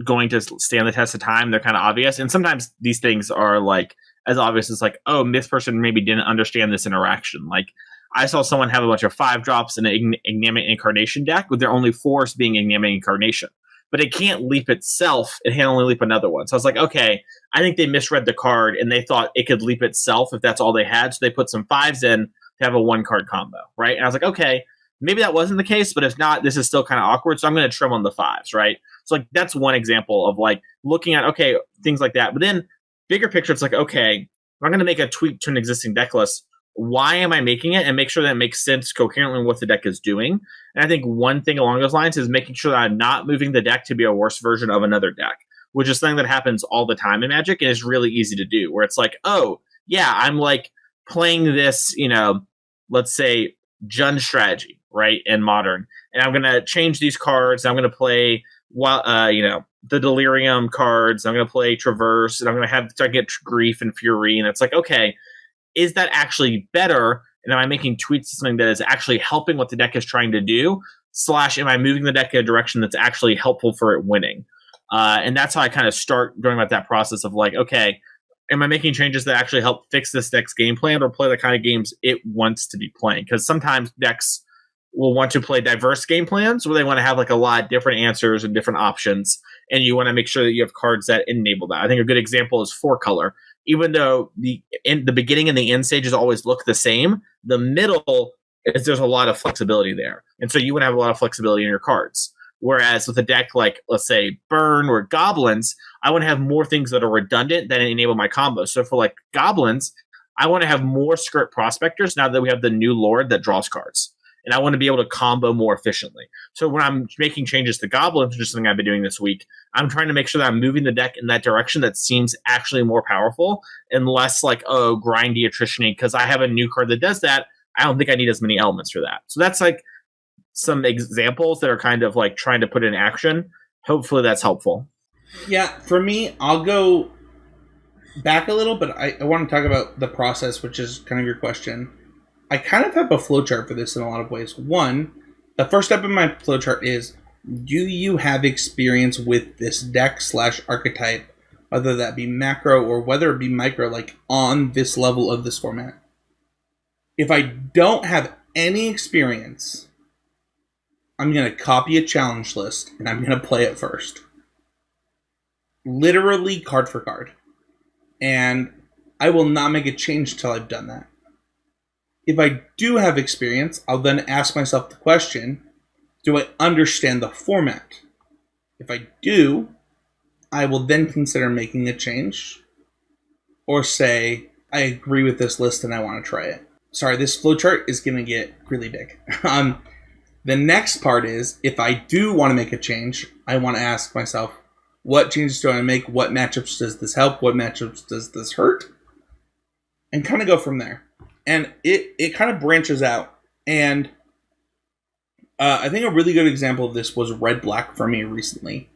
going to stand the test of time. They're kind of obvious, and sometimes these things are like as obvious as like, oh, this person maybe didn't understand this interaction. Like, I saw someone have a bunch of 5 drops in an Ignamate Incarnation deck with their only force being Ignamate Incarnation, but it can't leap itself. It can only leap another one. So I was like, okay, I think they misread the card and they thought it could leap itself if that's all they had. So they put some 5s in to have a 1-card combo, right? And I was like, okay, maybe that wasn't the case, but if not, this is still kind of awkward. So I'm going to trim on the 5s, right? So like that's one example of like looking at, okay, things like that. But then bigger picture, it's like, okay, if I'm going to make a tweak to an existing deck list, why am I making it? And make sure that it makes sense coherently with what the deck is doing. And I think one thing along those lines is making sure that I'm not moving the deck to be a worse version of another deck, which is something that happens all the time in Magic and is really easy to do, where it's like, oh, yeah, I'm like playing this, let's say Jund strategy, right, in Modern, and I'm going to change these cards. I'm going to play, the Delirium cards. I'm going to play Traverse, and I'm going to get Grief and Fury. And it's like, okay, is that actually better? And am I making tweaks to something that is actually helping what the deck is trying to do? / am I moving the deck in a direction that's actually helpful for it winning? And that's how I kind of start going about that process of like, okay, am I making changes that actually help fix this deck's game plan or play the kind of games it wants to be playing? Because sometimes decks will want to play diverse game plans where they want to have like a lot of different answers and different options, and you want to make sure that you have cards that enable that. I think a good example is 4-color. Even though the beginning and the end stages always look the same, the middle is there's a lot of flexibility there, and so you want to have a lot of flexibility in your cards. Whereas with a deck like, let's say, Burn or Goblins, I want to have more things that are redundant that enable my combos. So for like Goblins, I want to have more Skirt Prospectors now that we have the new Lord that draws cards. And I want to be able to combo more efficiently. So when I'm making changes to Goblins, which is something I've been doing this week, I'm trying to make sure that I'm moving the deck in that direction that seems actually more powerful and less like, oh, grindy, attrition-y, because I have a new card that does that. I don't think I need as many elements for that. So that's like some examples that are kind of like trying to put in action. Hopefully that's helpful. Yeah, for me, I'll go back a little, but I want to talk about the process, which is kind of your question. I kind of have a flowchart for this in a lot of ways. One, the first step in my flowchart is, do you have experience with this deck / archetype whether that be macro or whether it be micro, like on this level of this format. If I don't have any experience, I'm going to copy a challenge list and I'm going to play it first. Literally card for card. And I will not make a change until I've done that. If I do have experience, I'll then ask myself the question, do I understand the format? If I do, I will then consider making a change or say, I agree with this list and I want to try it. Sorry, this flowchart is going to get really big. The next part is, if I do want to make a change, I want to ask myself, what changes do I make? What matchups does this help? What matchups does this hurt? And kind of go from there. And it kind of branches out. And I think a really good example of this was red-black for me recently,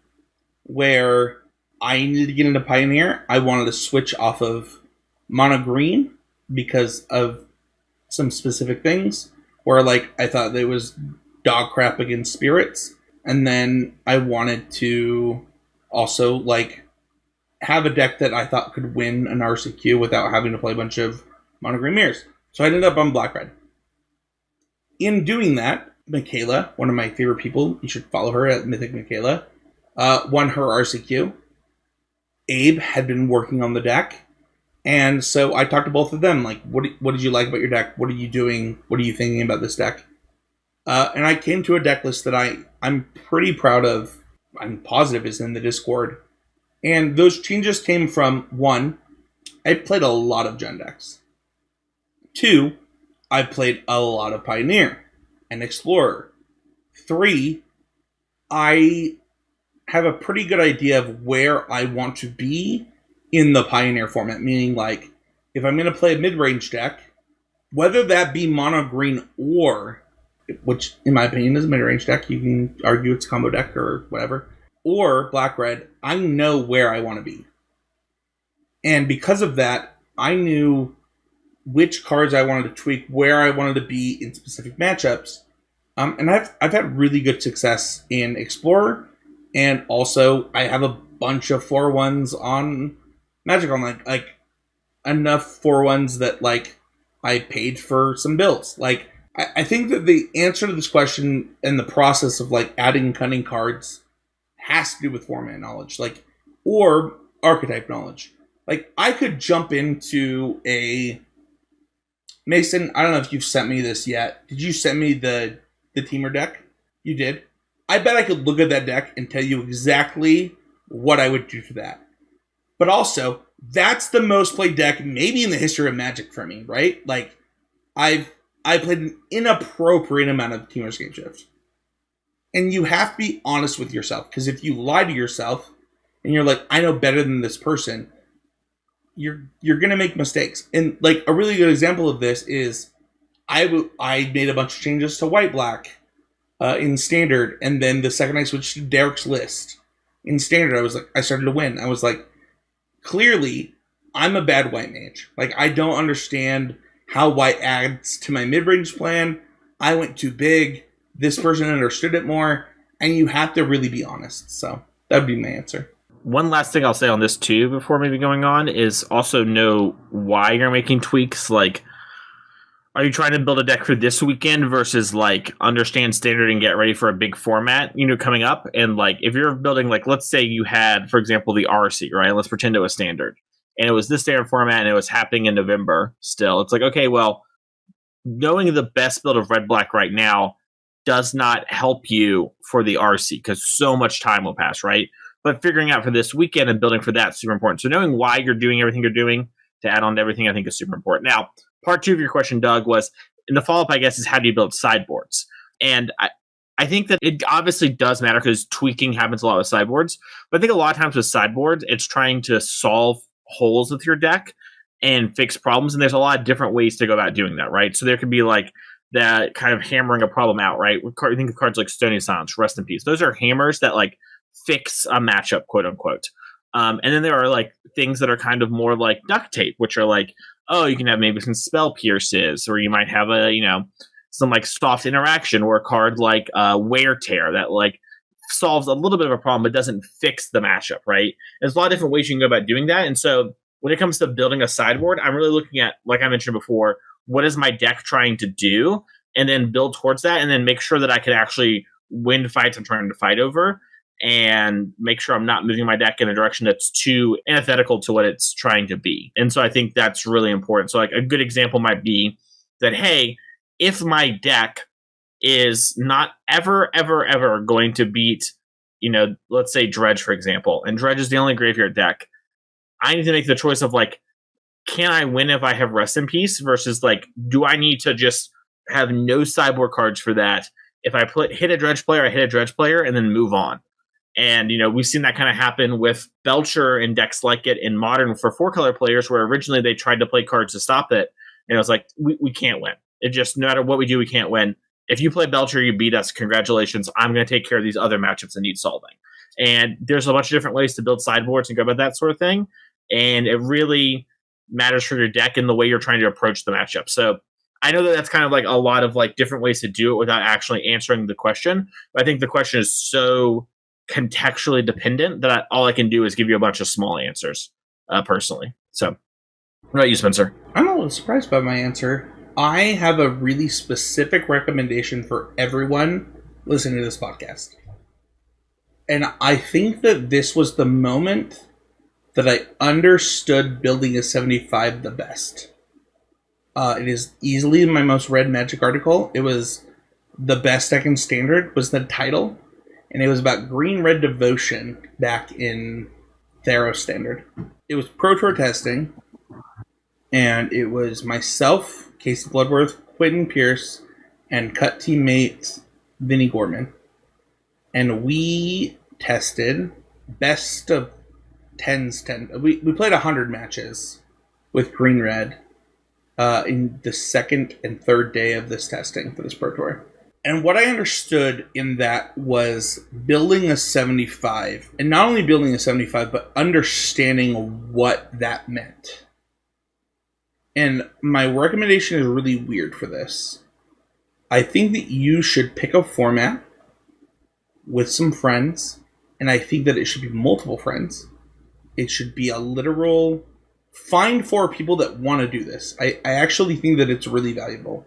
where I needed to get into Pioneer. I wanted to switch off of mono-green because of some specific things, where like I thought there was dog crap against spirits. And then I wanted to also like have a deck that I thought could win an RCQ without having to play a bunch of mono-green mirrors. So I ended up on black-red. In doing that, Michaela, one of my favorite people, you should follow her at Mythic Michaela, won her RCQ. Abe had been working on the deck, and so I talked to both of them, like, what did you like about your deck? What are you doing? What are you thinking about this deck? And I came to a deck list that I'm pretty proud of. I'm positive is in the Discord. And those changes came from, 1, I played a lot of Gen decks. 2, I played a lot of Pioneer and Explorer. 3, I have a pretty good idea of where I want to be in the Pioneer format. Meaning, like, if I'm going to play a mid-range deck, whether that be mono-green or, which in my opinion is a mid-range deck, you can argue it's a combo deck or whatever, or black-red, I know where I want to be. And because of that, I knew which cards I wanted to tweak, where I wanted to be in specific matchups. And I've had really good success in Explorer, and also I have a bunch of 4-1s on Magic Online, like enough 4-1s that like I paid for some bills. Like I think that the answer to this question and the process of like adding cunning cards has to do with format knowledge, like, or archetype knowledge. Like I could jump into a Mason, I don't know if you've sent me this yet. Did you send me the Teamer deck? You did? I bet I could look at that deck and tell you exactly what I would do to that. But also, that's the most played deck maybe in the history of Magic for me, right? Like, I played an inappropriate amount of Teamer's Game Shift. And you have to be honest with yourself, because if you lie to yourself and you're like, I know better than this person, you're gonna make mistakes. And like a really good example of this is I made a bunch of changes to white black in standard, and then the second I switched to Derek's list in standard, I started to win. I was like, clearly I'm a bad white mage. Like I don't understand how white adds to my mid-range plan. I went too big. This person understood it more, and you have to really be honest. So that would be my answer. One last thing I'll say on this too before maybe going on is also know why you're making tweaks. Like, are you trying to build a deck for this weekend versus like understand standard and get ready for a big format, coming up? And like, if you're building, like, let's say you had, for example, the RC, right? Let's pretend it was standard and it was this standard format and it was happening in November still. It's like, okay, well, knowing the best build of red black right now does not help you for the RC because so much time will pass, right? But figuring out for this weekend and building for that is super important. So knowing why you're doing everything you're doing to add on to everything, I think is super important. Now, part 2 of your question, Doug, was, in the follow-up, I guess, is how do you build sideboards? And I think that it obviously does matter because tweaking happens a lot with sideboards. But I think a lot of times with sideboards, it's trying to solve holes with your deck and fix problems. And there's a lot of different ways to go about doing that, right? So there could be like that kind of hammering a problem out, right? You think of cards like Stony Silence, Rest in Peace. Those are hammers that like fix a matchup, quote unquote. And then there are like things that are kind of more like duct tape, which are like, oh, you can have maybe some spell pierces, or you might have some like soft interaction, or a card like Wear Tear that like solves a little bit of a problem, but doesn't fix the matchup, right? There's a lot of different ways you can go about doing that. And so when it comes to building a sideboard, I'm really looking at, like I mentioned before, what is my deck trying to do? And then build towards that, and then make sure that I can actually win fights I'm trying to fight over, and make sure I'm not moving my deck in a direction that's too antithetical to what it's trying to be. And so I think that's really important. So like a good example might be that, hey, if my deck is not ever going to beat, let's say Dredge, for example, and Dredge is the only graveyard deck, I need to make the choice of like, can I win if I have Rest in Peace versus like, do I need to just have no sideboard cards for that? If I hit a Dredge player, I hit a Dredge player and then move on. And, we've seen that kind of happen with Belcher and decks like it in Modern for 4-color players, where originally they tried to play cards to stop it. And it was like, we can't win. It just, no matter what we do, we can't win. If you play Belcher, you beat us. Congratulations. I'm going to take care of these other matchups that need solving. And there's a bunch of different ways to build sideboards and go about that sort of thing. And it really matters for your deck and the way you're trying to approach the matchup. So I know that that's kind of like a lot of like different ways to do it without actually answering the question. But I think the question is so contextually dependent that all I can do is give you a bunch of small answers personally. So what about you, Spencer? I'm a little surprised by my answer. I have a really specific recommendation for everyone listening to this podcast. And I think that this was the moment that I understood building a 75 the best. It is easily my most read Magic article. It was the best deck in Standard was the title. And it was about green-red devotion back in Theros Standard. It was Pro Tour testing. And it was myself, Casey Bloodworth, Quentin Pierce, and cut teammate Vinny Gorman. And we tested best of 10s. We played 100 matches with green-red in the second and third day of this testing for this Pro Tour. And what I understood in that was building a 75, and not only building a 75, but understanding what that meant. And my recommendation is really weird for this. I think that you should pick a format with some friends, and I think that it should be multiple friends. It should be a literal, find 4 people that want to do this. I actually think that it's really valuable.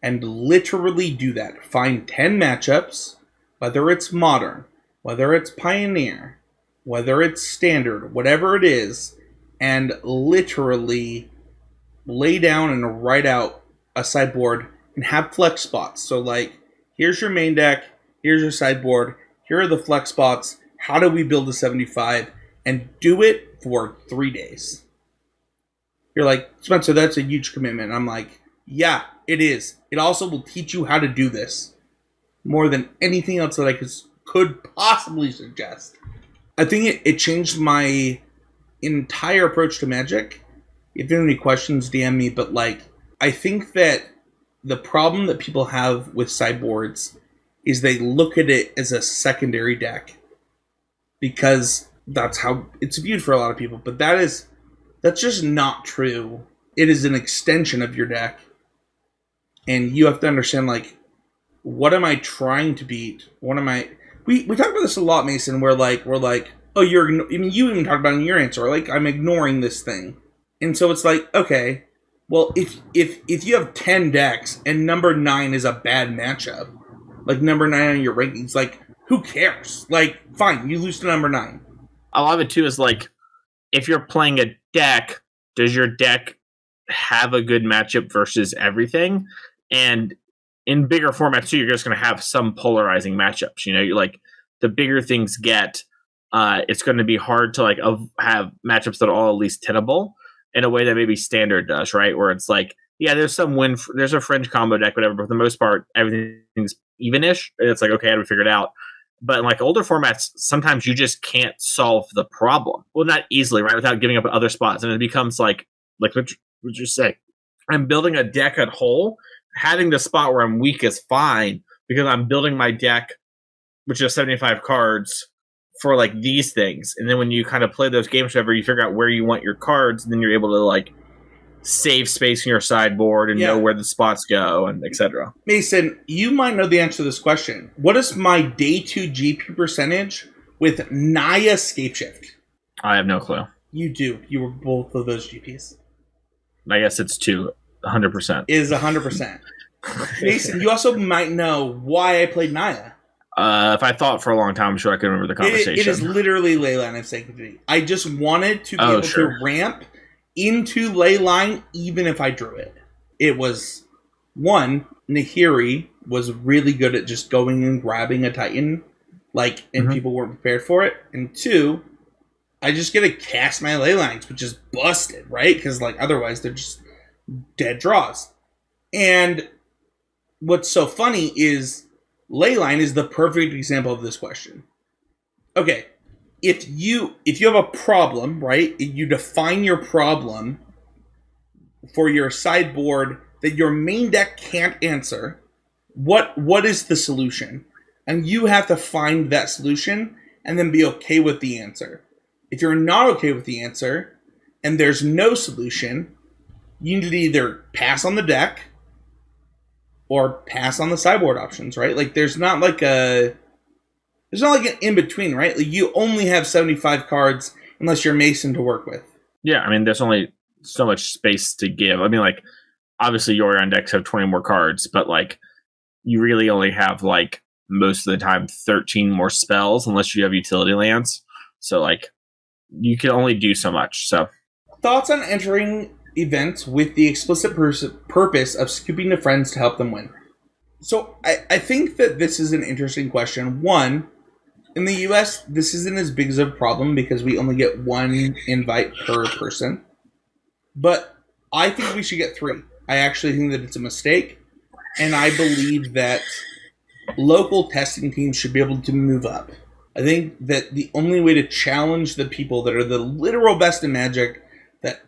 And literally do that. Find 10 matchups, whether it's Modern, whether it's Pioneer, whether it's Standard, whatever it is, and literally lay down and write out a sideboard and have flex spots. So like, here's your main deck, here's your sideboard, here are the flex spots, how do we build a 75, and do it for 3 days. You're like, Spencer, that's a huge commitment. I'm like, yeah, it is. It also will teach you how to do this more than anything else that I could possibly suggest. I think it changed my entire approach to Magic. If you have any questions, DM me. But like, I think that the problem that people have with sideboards is they look at it as a secondary deck because that's how it's viewed for a lot of people. But that's just not true. It is an extension of your deck. And you have to understand, like, what am I trying to beat? What am I... We talk about this a lot, Mason, where, like, we're like, oh, you even talked about it in your answer, like, I'm ignoring this thing. And so it's like, okay, well, if you have 10 decks and number 9 is a bad matchup, like, number 9 on your rankings, like, who cares? Like, fine, you lose to number 9. A lot of it, too, is, like, if you're playing a deck, does your deck have a good matchup versus everything? And in bigger formats too, you're just going to have some polarizing matchups. You're like, the bigger things get, it's going to be hard to like have matchups that are all at least tenable in a way that maybe Standard does, right? Where it's like, yeah, there's some there's a fringe combo deck, whatever, but for the most part, everything's even-ish. And it's like, okay, how do we figure it out? But in like older formats, sometimes you just can't solve the problem. Well, not easily, right? Without giving up other spots. And it becomes like what you say? I'm building a deck at whole. Having the spot where I'm weak is fine because I'm building my deck, which is 75 cards, for like these things. And then when you kind of play those games, whatever, you figure out where you want your cards, and then you're able to like save space in your sideboard and know where the spots go and etc. Mason, you might know the answer to this question. What is my day 2 GP percentage with Naya Scapeshift? I have no clue. You do. You were both of those GPs. I guess it's 100%. Is 100%. Mason, you also might know why I played Naya. If I thought for a long time, I'm sure I could remember the conversation. It is literally Leyline of Sanctity. I just wanted to be able to ramp into Leyline even if I drew it. It was, one, Nahiri was really good at just going and grabbing a Titan, and people weren't prepared for it. And two, I just get to cast my Leylines, which is busted, right? Because otherwise they're just dead draws. And what's so funny is Leyline is the perfect example of this question. Okay, if you have a problem, right? You define your problem for your sideboard that your main deck can't answer. What is the solution? And you have to find that solution and then be okay with the answer. If you're not okay with the answer and there's no solution, you need to either pass on the deck or pass on the sideboard options, right? There's not an in-between, right? You only have 75 cards unless you're Mason to work with. Yeah, I mean, there's only so much space to give. I mean, obviously your on decks have 20 more cards, but you really only have most of the time 13 more spells unless you have utility lands. So you can only do so much. So thoughts on entering events with the explicit purpose of scooping to friends to help them win? So I think that this is an interesting question. One, in the US, this isn't as big of a problem because we only get one invite per person. But I think we should get 3. I actually think that it's a mistake. And I believe that local testing teams should be able to move up. I think that the only way to challenge the people that are the literal best in Magic that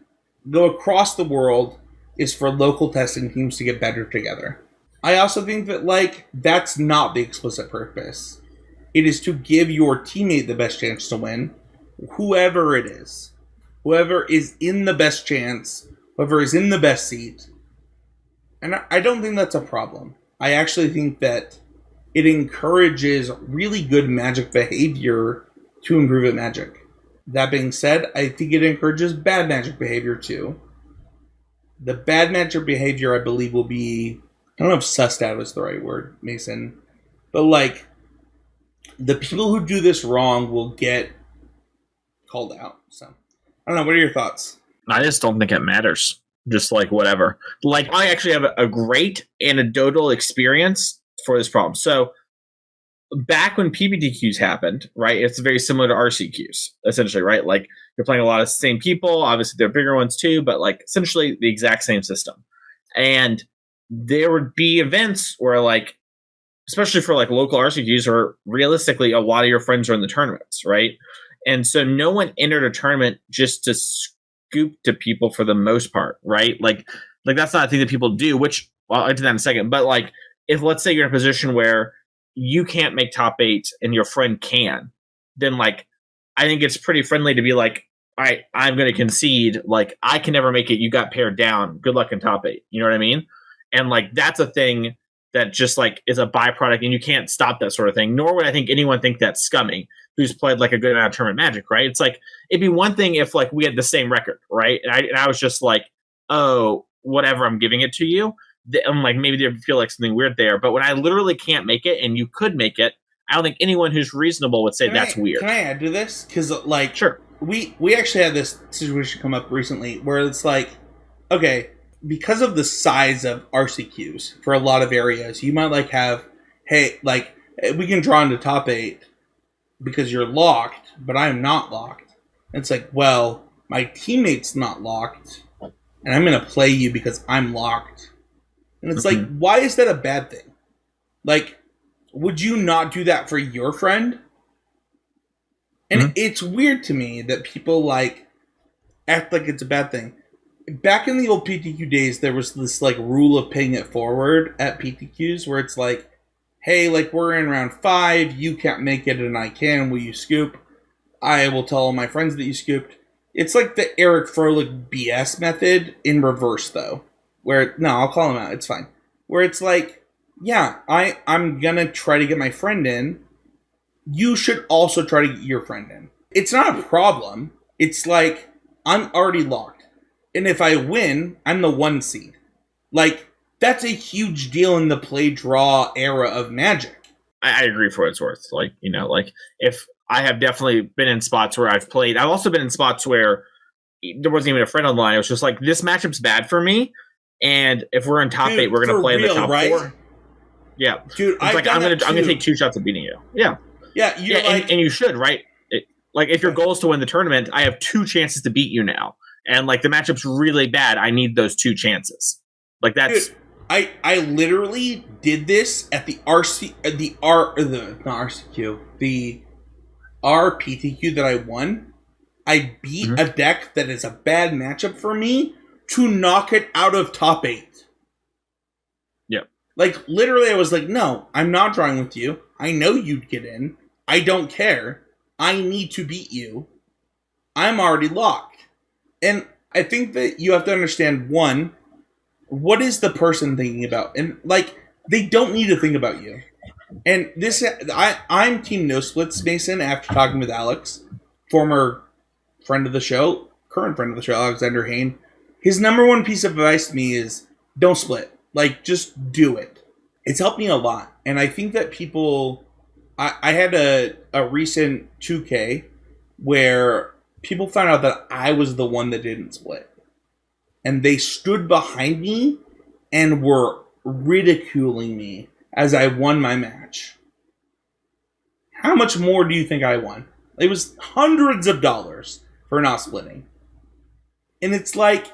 go across the world is for local testing teams to get better together. I also think that that's not the explicit purpose. It is to give your teammate the best chance to win, whoever it is. Whoever is in the best chance, whoever is in the best seat. And I don't think that's a problem. I actually think that it encourages really good Magic behavior to improve at Magic. That being said, I think it encourages bad Magic behavior too. The bad Magic behavior, I believe, will be... I don't know if sussed out is the right word, Mason. But, the people who do this wrong will get called out. So, I don't know. What are your thoughts? I just don't think it matters. Just, whatever. I actually have a great anecdotal experience for this problem. So, back when PPTQs happened, right, it's very similar to RCQs, essentially, right? You're playing a lot of the same people. Obviously, they're bigger ones too, but essentially the exact same system. And there would be events where especially for local RCQs, or realistically, a lot of your friends are in the tournaments, right? And so no one entered a tournament just to scoop to people for the most part, right? That's not a thing that people do, which I'll get to that in a second. But if let's say you're in a position where you can't make top 8 and your friend can, then I think it's pretty friendly to be all right, I'm going to concede. I can never make it. You got paired down. Good luck in top 8. You know what I mean? And that's a thing that just is a byproduct, and you can't stop that sort of thing. Nor would I think anyone think that's scummy who's played a good amount of tournament Magic, right? It's it'd be one thing if we had the same record, right? And I was just oh, whatever, I'm giving it to you. I'm maybe they feel something weird there. But when I literally can't make it and you could make it, I don't think anyone who's reasonable would say that's weird. Can I add to this? Because sure, we actually had this situation come up recently where it's okay, because of the size of RCQs for a lot of areas, you might have, hey, we can draw into top 8 because you're locked, but I'm not locked. It's well, my teammate's not locked, and I'm going to play you because I'm locked. And it's why is that a bad thing? Would you not do that for your friend? And it's weird to me that people act like it's a bad thing. Back in the old PTQ days, there was this rule of paying it forward at PTQs where it's hey, we're in round 5, you can't make it and I can, will you scoop? I will tell all my friends that you scooped. It's like the Eric Froelich BS method in reverse, though. Where, no, I'll call him out. It's fine. Where it's like, yeah, I'm going to try to get my friend in. You should also try to get your friend in. It's not a problem. It's like, I'm already locked. And if I win, I'm the 1 seed. Like, that's a huge deal in the play draw era of Magic. I agree for what it's worth. Like, if I have definitely been in spots where I've also been in spots where there wasn't even a friend on the line. It was just like, this matchup's bad for me. And if we're in top 8, we're going to play in the top 4. Yeah. Dude, I'm going to take 2 shots at beating you. Yeah. Yeah. And you should, right? If your goal is to win the tournament, I have 2 chances to beat you now. And the matchup's really bad. I need those 2 chances. That's... Dude, I literally did this at the RPTQ that I won. I beat a deck that is a bad matchup for me to knock it out of top 8. Yeah. Literally, I was like, no, I'm not drawing with you. I know you'd get in. I don't care. I need to beat you. I'm already locked. And I think that you have to understand, one, what is the person thinking about? And, they don't need to think about you. And this, I'm Team No Splits, Mason, after talking with Alex, former friend of the show, current friend of the show, Alexander Hain. His number one piece of advice to me is, don't split. Just do it. It's helped me a lot. And I think that people... I had a recent 2K where people found out that I was the one that didn't split. And they stood behind me and were ridiculing me as I won my match. How much more do you think I won? It was hundreds of dollars for not splitting. And it's like,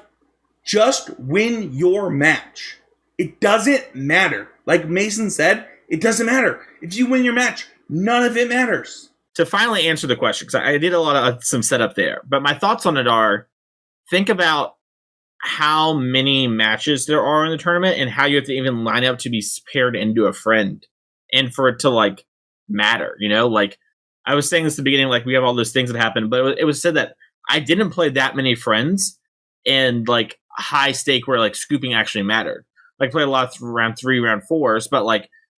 just win your match. It doesn't matter. Like Mason said, it doesn't matter. If you win your match, none of it matters. To finally answer the question, because I did a lot of some setup there, but my thoughts on it are, think about how many matches there are in the tournament and how you have to even line up to be paired into a friend and for it to matter, I was saying this at the beginning, we have all those things that happen, but it was said that I didn't play that many friends and high stake where scooping actually mattered. Played a lot of round 3, round 4s, but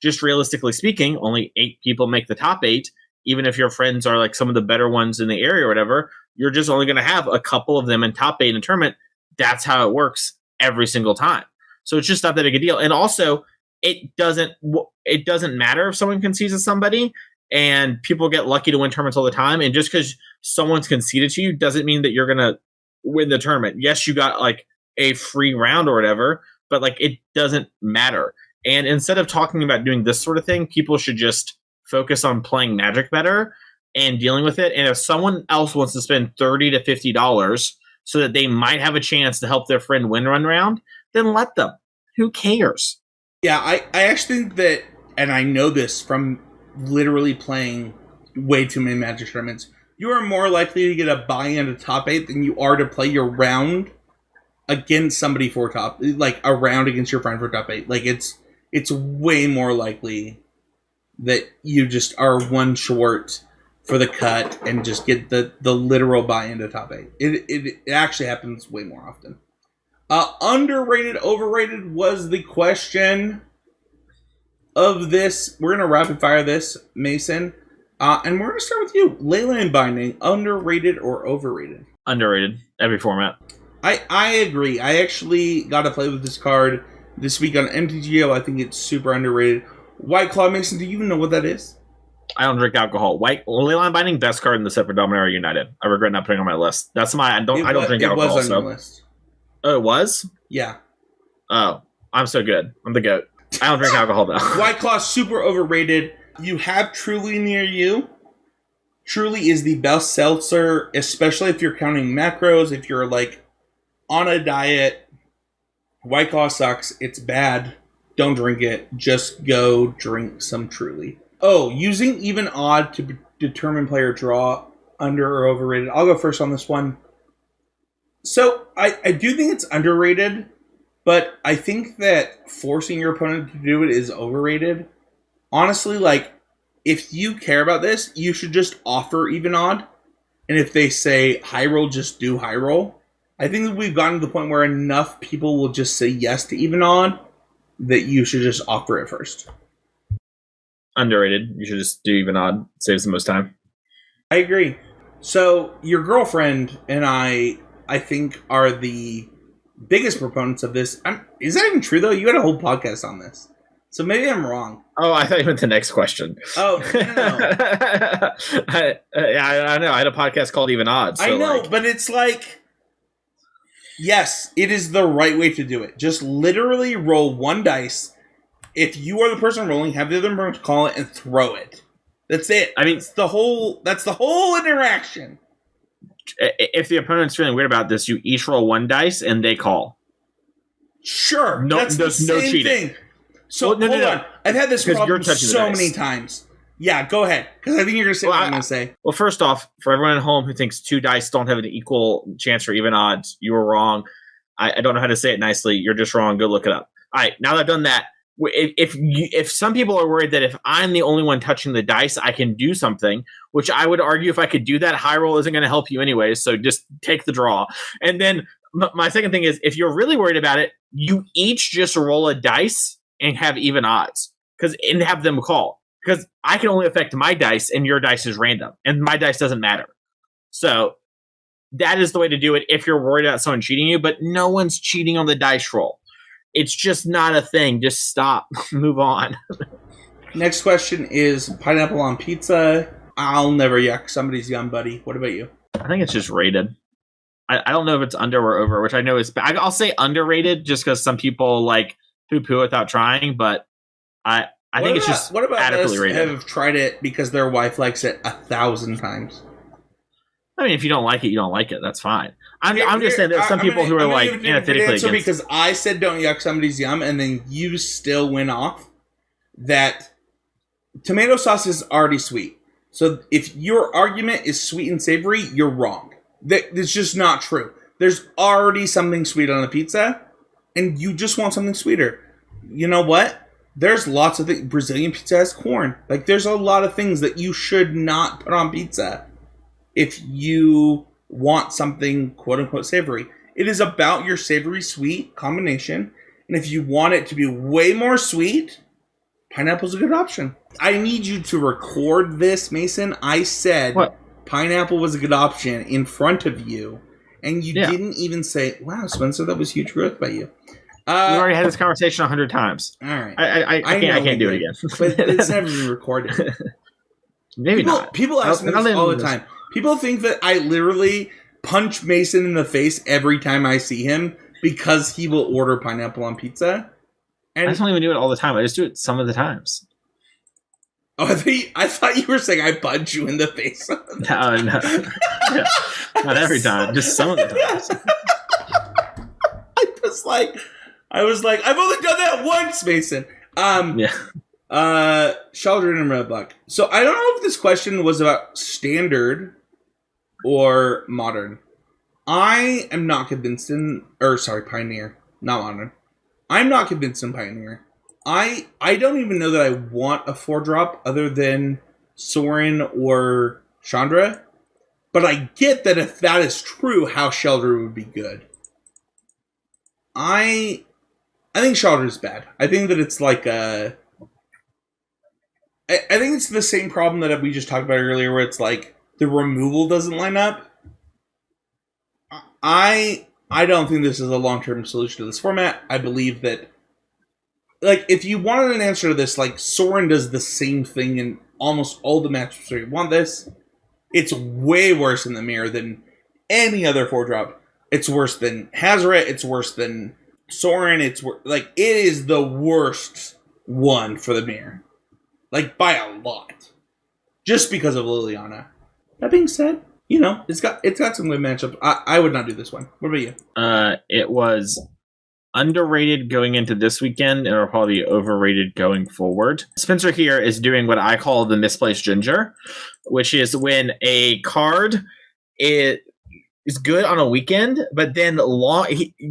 just realistically speaking, only 8 people make the top 8. Even if your friends are some of the better ones in the area or whatever, you're just only going to have a couple of them in top 8 in a tournament. That's how it works every single time. So it's just not that big a deal. And also, it doesn't matter if someone concedes somebody, and people get lucky to win tournaments all the time. And just because someone's conceded to you doesn't mean that you're going to win the tournament. Yes, you got a free round or whatever, but it doesn't matter. And instead of talking about doing this sort of thing, people should just focus on playing Magic better and dealing with it. And if someone else wants to spend $30 to $50 so that they might have a chance to help their friend win one round, then let them. Who cares? Yeah, I actually think that, and I know this from literally playing way too many Magic tournaments, you are more likely to get a buy-in to top 8 than you are to play your round against somebody for top, a round against your friend for top 8. It's way more likely that you just are one short for the cut and just get the literal buy-in to top 8. It actually happens way more often. Underrated, overrated was the question of this. We're going to rapid fire this, Mason. And we're going to start with you. Leyline Binding, underrated or overrated? Underrated. Every format. I agree. I actually got to play with this card this week on MTGO. I think it's super underrated. White Claw, Mason, do you even know what that is? I don't drink alcohol. Leyline Binding, best card in the set for Dominaria United. I regret not putting it on my list. That's I don't drink alcohol. It was on your list. Oh, it was? Yeah. Oh, I'm so good. I'm the GOAT. I don't drink alcohol, though. White Claw, super overrated. You have Truly near you. Truly is the best seltzer, especially if you're counting macros, if you're on a diet. White Claw sucks. It's bad. Don't drink it. Just go drink some Truly. Oh, using even odd to determine player draw, under or overrated. I'll go first on this one. So, I do think it's underrated, but I think that forcing your opponent to do it is overrated. Honestly, if you care about this, you should just offer even odd. And if they say high roll, just do high roll. I think that we've gotten to the point where enough people will just say yes to even odd that you should just offer it first. Underrated. You should just do even odd. Saves the most time. I agree. So your girlfriend and I think, are the biggest proponents of this. Is that even true, though? You had a whole podcast on this. So maybe I'm wrong. Oh, I thought you meant the next question. Oh, no. I know. I had a podcast called Even Odds. So I know, but it's like, yes, it is the right way to do it. Just literally roll one dice. If you are the person rolling, have the other person call it and throw it. That's it. I mean, that's the whole interaction. If the opponent's feeling weird about this, you each roll one dice and they call. Sure. No, that's there's the no same cheating. thing. So, hold on. I've had this problem so many times. Yeah, go ahead. Because I think you're going to say what I'm going to say. Well, first off, for everyone at home who thinks two dice don't have an equal chance for even odds, you were wrong. I don't know how to say it nicely. You're just wrong. Go look it up. All right, now that I've done that, if some people are worried that if I'm the only one touching the dice, I can do something, which I would argue if I could do that, high roll isn't going to help you anyway, so just take the draw. And then my second thing is, if you're really worried about it, you each just roll a dice and have even odds, and have them call. Because I can only affect my dice, and your dice is random, and my dice doesn't matter. So that is the way to do it if you're worried about someone cheating you, but no one's cheating on the dice roll. It's just not a thing. Just stop. Move on. Next question is pineapple on pizza. I'll never yuck somebody's yum, buddy. What about you? I think it's just rated. I don't know if it's under or over, which I know is... I'll say underrated just because some people like poo-poo without trying, but I think it's just adequately rated. Have tried it because their wife likes it 1,000 times. I mean, if you don't like it, you don't like it. That's fine. I'm just saying there's some people who are like antithetically against because I said don't yuck somebody's yum, and then you still went off that tomato sauce is already sweet. So if your argument is sweet and savory, you're wrong. That's just not true. There's already something sweet on a pizza, and you just want something sweeter. You know what? There's lots of things. Brazilian pizza has corn. Like, there's a lot of things that you should not put on pizza if you want something quote-unquote savory. It is about your savory-sweet combination. And if you want it to be way more sweet, pineapple's a good option. I need you to record this, Mason. I said pineapple was a good option in front of you. And you didn't even say, wow, Spencer, that was huge growth by you. We already had this conversation 100 times. All right. I can't do it again. But it's never been recorded. Maybe not. People ask me this all the time. People think that I literally punch Mason in the face every time I see him because he will order pineapple on pizza. And I don't even do it all the time. I just do it some of the times. Oh, I thought you were saying I punch you in the face. No. Yeah. Not every time. Just some of the times. I was like, I've only done that once, Mason. Sheldon and Mailbag. So I don't know if this question was about standard or modern. I am not convinced Pioneer, not modern. I'm not convinced in Pioneer. I don't even know that I want a 4-drop other than Soren or Chandra. But I get that if that is true, how Sheldon would be good. I think Sheldon is bad. I think that it's like I think it's the same problem that we just talked about earlier, where it's like the removal doesn't line up. I don't think this is a long-term solution to this format. I believe that, like, if you wanted an answer to this, like, Soren does the same thing in almost all the matchups where you want this. It's way worse in the mirror than any other 4-drop. It's worse than Hazaret. It's worse than Soren. It is the worst one for the mirror. Like, by a lot. Just because of Liliana. That being said, it's got some good matchups. I would not do this one. What about you? It was underrated going into this weekend, and it'll probably be overrated going forward. Spencer here is doing what I call the misplaced ginger, which is when a card is good on a weekend, but then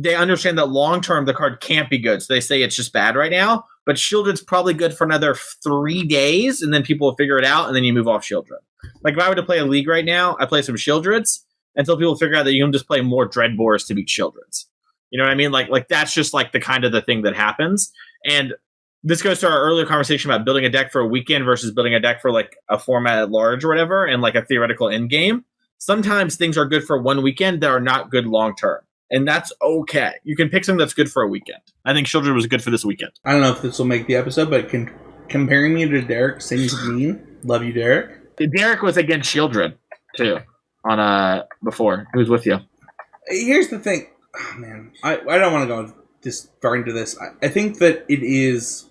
they understand that long term the card can't be good, so they say it's just bad right now. But Shieldred's probably good for another 3 days, and then people will figure it out, and then you move off Shieldred. Like if I were to play a league right now, I play some Shieldreds until people figure out that you can just play more Dreadbores to beat Shieldreds. You know what I mean? Like that's just like the kind of the thing that happens. And this goes to our earlier conversation about building a deck for a weekend versus building a deck for like a format at large or whatever, and like a theoretical end game. Sometimes things are good for one weekend that are not good long term, and that's okay. You can pick something that's good for a weekend. I think Children was good for this weekend. I don't know if this will make the episode, but comparing me to Derek seems mean. Love you, Derek. Derek was against Children too on before. He was with you. Here's the thing. Oh, man, I don't want to go this far into this. I think that it is.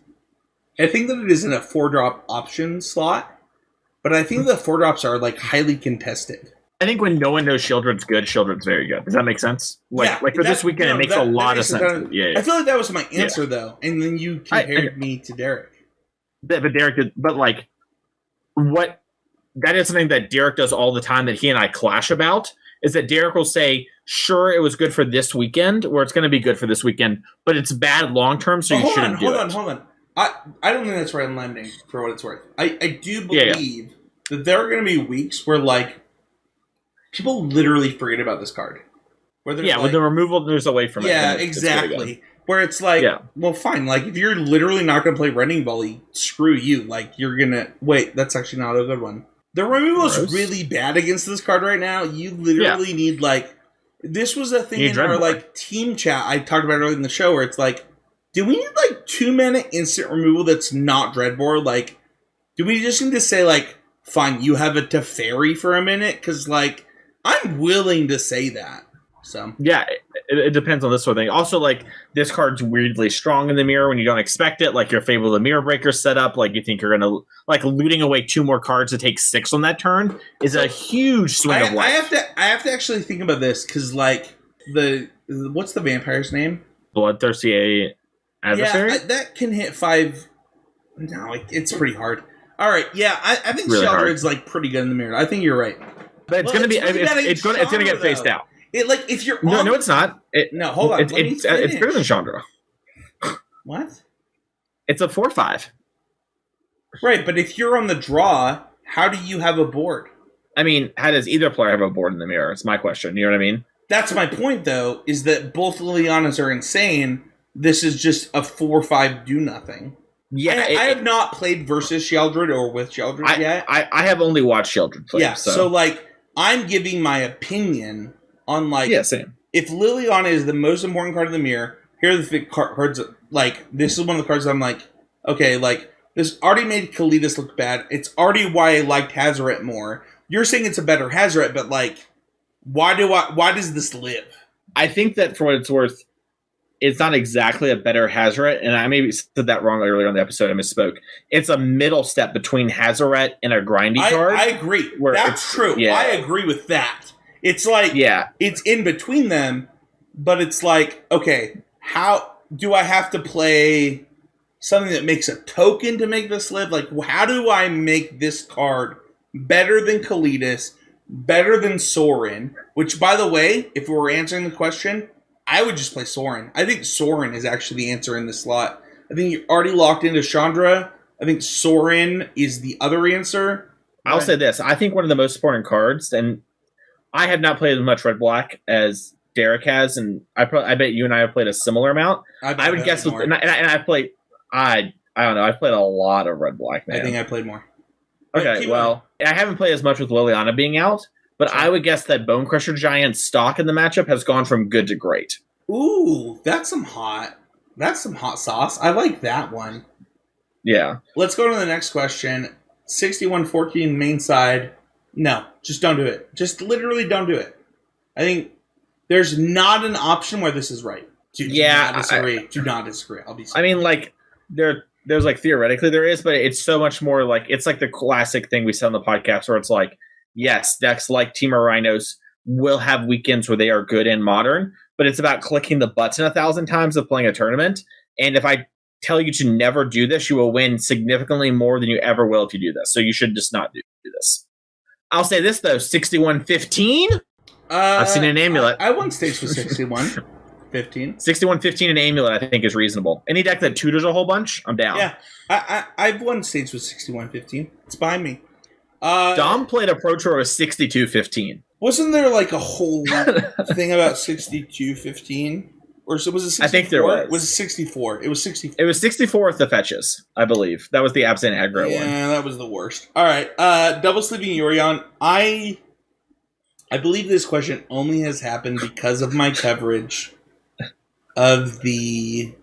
I think that it is in a 4-drop option slot, but I think the 4-drops are like highly contested. I think when no one knows Children's good, Children's very good. Does that make sense? Like for this weekend, it makes a lot of sense. Yeah. I feel like that was my answer though, and then you compared me to Derek. But Derek did. But like, what? That is something that Derek does all the time that he and I clash about. Is that Derek will say, "Sure, it was good for this weekend, or it's going to be good for this weekend, but it's bad long term, so you shouldn't do it." Hold on. I don't think that's right in lending for what it's worth. I do believe that there are going to be weeks where like people literally forget about this card. Where like, with the removal, there's away from it. Yeah, exactly. Where it's like, well, fine. Like if you're literally not going to play Running Volley, screw you. Like you're gonna wait. That's actually not a good one. The removal is really bad against this card right now. You literally need like this was a thing in our like team chat I talked about earlier in the show where it's like. Do we need, like, 2-mana instant removal that's not Dreadbore? Like, do we just need to say, like, fine, you have a Teferi for a minute? Because, like, I'm willing to say that. So yeah, it depends on this sort of thing. Also, like, this card's weirdly strong in the mirror when you don't expect it. Like, your Fable of the Mirror Breaker setup. Like, you think you're going to... Like, looting away 2 more cards to take 6 on that turn is a huge swing of life. I have to actually think about this, because, like, what's the vampire's name? Bloodthirsty Adversary? Yeah, that can hit 5. No, it's pretty hard. All right, yeah, I think really Sheldred's like pretty good in the mirror. I think you're right. But it's going to be it's going to get phased out. Like if you're no, it's not. No, hold on. It's better than Chandra. What? It's a 4/5. Right, but if you're on the draw, how do you have a board? I mean, how does either player have a board in the mirror? It's my question. You know what I mean? That's my point, though, is that both Lilianas are insane. This is just a 4/5 do nothing. Yeah, I have not played versus Sheldred or with Sheldred yet. I have only watched Sheldred play. Yeah, so like I'm giving my opinion on like same. If Liliana is the most important card in the mirror, here are the cards. Like this is one of the cards I'm like, okay, like this already made Kalidas look bad. It's already why I liked Hazoret more. You're saying it's a better Hazoret, but like, why does this live? I think that for what it's worth, it's not exactly a better Hazoret, and I maybe said that wrong earlier on the episode. I misspoke. It's a middle step between Hazoret and a grindy card. I agree. That's true. Yeah. I agree with that. It's like, it's in between them, but it's like, okay, how do I have to play something that makes a token to make this live? Like, how do I make this card better than Kalidas, better than Sorin? Which, by the way, if we were answering the question, I would just play Sorin. I think Sorin is actually the answer in this slot. I think you're already locked into Chandra. I think Sorin is the other answer. I'll say this. I think one of the most important cards, and I have not played as much Red-Black as Derek has, and I bet you and I have played a similar amount. I would guess, and I've played, I don't know, I've played a lot of Red-Black, man. I think I played more. Okay, well, I haven't played as much with Liliana being out, but I would guess that Bone Crusher Giant's stock in the matchup has gone from good to great. Ooh, that's some hot sauce. I like that one. Yeah. Let's go to the next question. 6114 main side. No, just don't do it. Just literally don't do it. I think there's not an option where this is right. Do not disagree. I'll be sorry. I mean, like, there's like theoretically there is, but it's so much more like it's like the classic thing we said on the podcast where it's like, yes, decks like Temur Rhinos will have weekends where they are good and modern, but it's about clicking the button 1,000 times of playing a tournament. And if I tell you to never do this, you will win significantly more than you ever will if you do this. So you should just not do this. I'll say this though, 6115. I've seen an amulet. I won stage with 6115. 6115 and amulet I think is reasonable. Any deck that tutors a whole bunch, I'm down. Yeah, I've won stage with 6115. It's behind me. Dom played a Pro Tour of 62-15. Wasn't there like a whole thing about 62-15? Or was it 64? I think there was. Was it 64? It was 64. It was 64 with the fetches, I believe. That was the Absent Aggro one. Yeah, that was the worst. All right. Double sleeping Yorion. I believe this question only has happened because of my coverage of the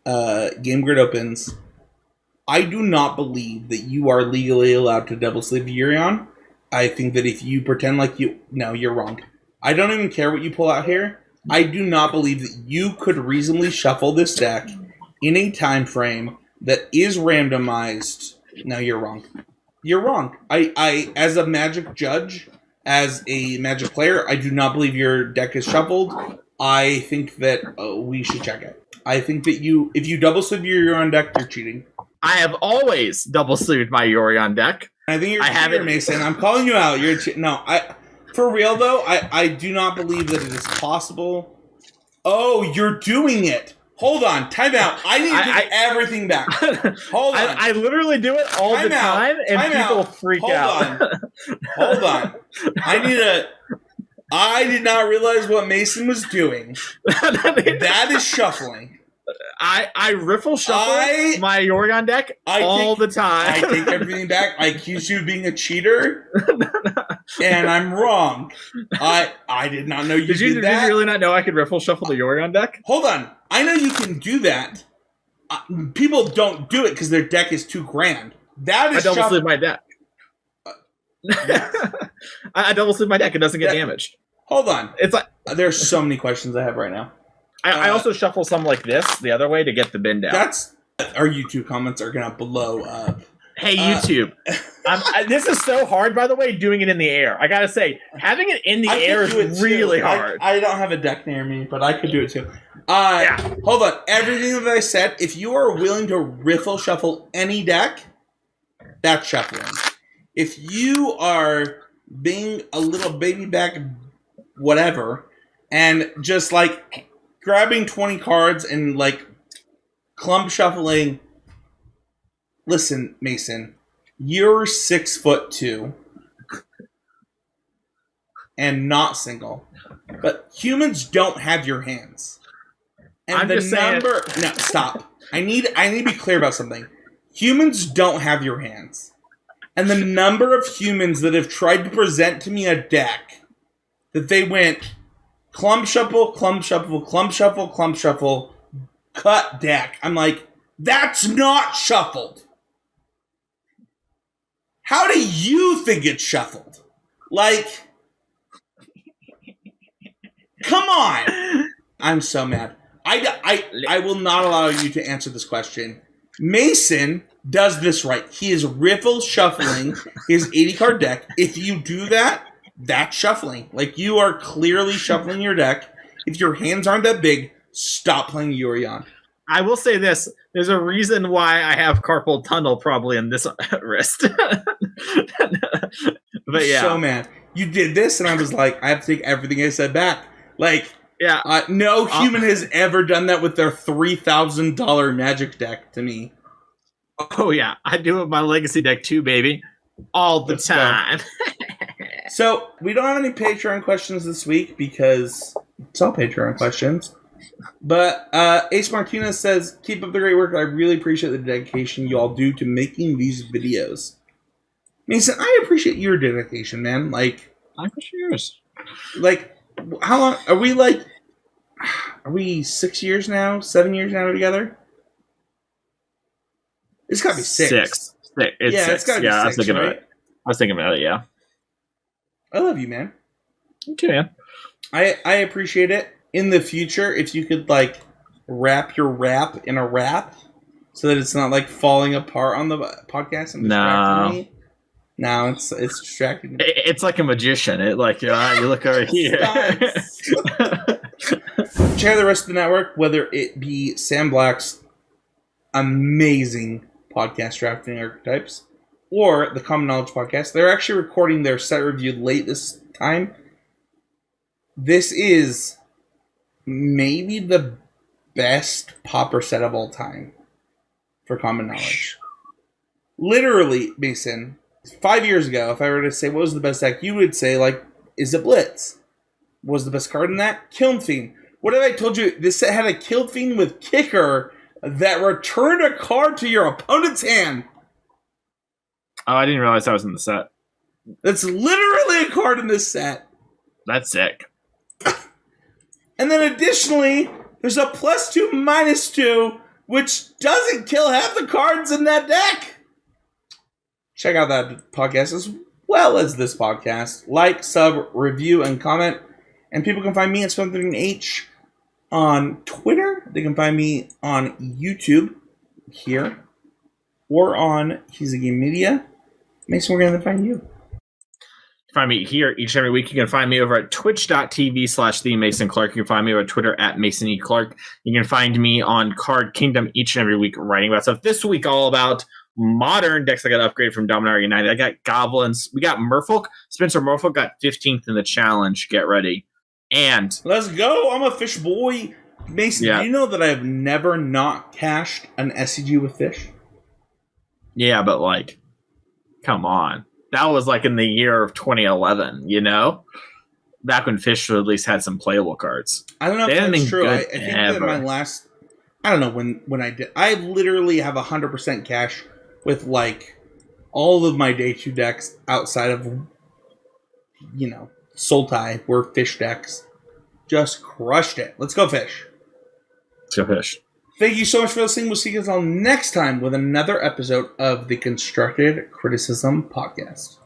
Game Grid Opens. I do not believe that you are legally allowed to double sleep Yorion. I think that if you pretend like no, you're wrong. I don't even care what you pull out here. I do not believe that you could reasonably shuffle this deck in a time frame that is randomized. No, you're wrong. You're wrong. I as a Magic judge, as a Magic player, I do not believe your deck is shuffled. I think that we should check it. I think that if you double sleep your Yorion deck, you're cheating. I have always double sleeved my Yorion deck. I think you're cheating, Mason. I'm calling you out. For real though, I do not believe that it is possible. Oh, you're doing it. Hold on, time out. I need to take everything back. Hold on. I literally do it all the time, and people freak out. Hold on. I did not realize what Mason was doing. That is shuffling. I riffle shuffle my Yorion deck all the time. I take everything back. I accuse you of being a cheater, and I'm wrong. I did not know you did that. Did you really not know I could riffle shuffle the Yorion deck? Hold on. I know you can do that. People don't do it because their deck is too grand. That is I double sleeve my deck. I double sleeve my deck. It doesn't get damaged. Hold on. It's like there's so many questions I have right now. I also shuffle some like this the other way to get the bin down. Our YouTube comments are gonna blow up. Hey YouTube, this is so hard. By the way, doing it in the air. I gotta say, having it in the air is really hard. I don't have a deck near me, but I could do it too. Hold on. Everything that I said, if you are willing to riffle shuffle any deck, that's shuffling. If you are being a little baby back, whatever, and just like grabbing 20 cards and like clump shuffling. Listen, Mason, you're 6'2" and not single, but humans don't have your hands. And no, stop. I need to be clear about something. Humans don't have your hands. And the number of humans that have tried to present to me a deck that they went clump shuffle, clump shuffle, clump shuffle, clump shuffle, cut deck. I'm like, that's not shuffled. How do you think it's shuffled? Like, come on. I'm so mad. I will not allow you to answer this question. Mason does this right. He is riffle shuffling his 80-card deck. If you do that, that's shuffling. Like, you are clearly shuffling your deck. If your hands aren't that big, stop playing Yorion. I will say this. There's a reason why I have carpal tunnel probably in this wrist. But yeah. So mad. You did this, and I was like, I have to take everything I said back. Like, yeah, no human has ever done that with their $3,000 Magic deck to me. Oh, yeah. I do it with my Legacy deck too, baby. All the time. So, we don't have any Patreon questions this week because it's all Patreon questions. But Ace Martinez says, keep up the great work. I really appreciate the dedication you all do to making these videos. Mason, I appreciate your dedication, man. Like, I appreciate yours. Like, how long are we? Like, are we 6 years now? 7 years now together? It's got to be six. Six. It's 6. It's got to be 6. I was thinking right? about it. I was thinking about it. Yeah. I love you, man. You too, man. I appreciate it. In the future, if you could like wrap your rap in a wrap, so that it's not like falling apart on the podcast and distracting me. No, it's distracting me. It's like a magician. It like you look over here. Check out the rest of the network, whether it be Sam Black's amazing podcast drafting archetypes or the Common Knowledge podcast. They're actually recording their set review late this time. This is maybe the best Pauper set of all time for Common Knowledge. Literally, Mason, 5 years ago, if I were to say what was the best deck, you would say, like, is it Blitz? What was the best card in that? Kiln Fiend. What if I told you this set had a Kiln Fiend with Kicker that returned a card to your opponent's hand? Oh, I didn't realize that was in the set. That's literally a card in this set. That's sick. And then additionally, there's a +2, -2, which doesn't kill half the cards in that deck. Check out that podcast as well as this podcast. Like, sub, review, and comment. And people can find me at Spencer13H on Twitter. They can find me on YouTube here. Or on He's a Game Media. Mason, we're going to find you. Find me here each and every week. You can find me over at twitch.tv/TheMasonClark. You can find me over Twitter at Mason E. Clark. You can find me on Card Kingdom each and every week writing about stuff. This week, all about modern decks I got upgraded from Dominaria United. I got Goblins. We got Merfolk. Spencer Merfolk got 15th in the challenge. Get ready. And let's go. I'm a fish boy. Mason, do you know that I've never not cashed an SCG with fish? Yeah, but like, come on. That was like in the year of 2011, you know? Back when Fish at least had some playable cards. I don't know if that's true. I think that my last... I don't know when I did... I literally have 100% cash with, like, all of my day 2 decks outside of, you know, Sultai were Fish decks. Just crushed it. Let's go Fish. Let's go Fish. Thank you so much for listening. We'll see you guys all next time with another episode of the Constructed Criticism Podcast.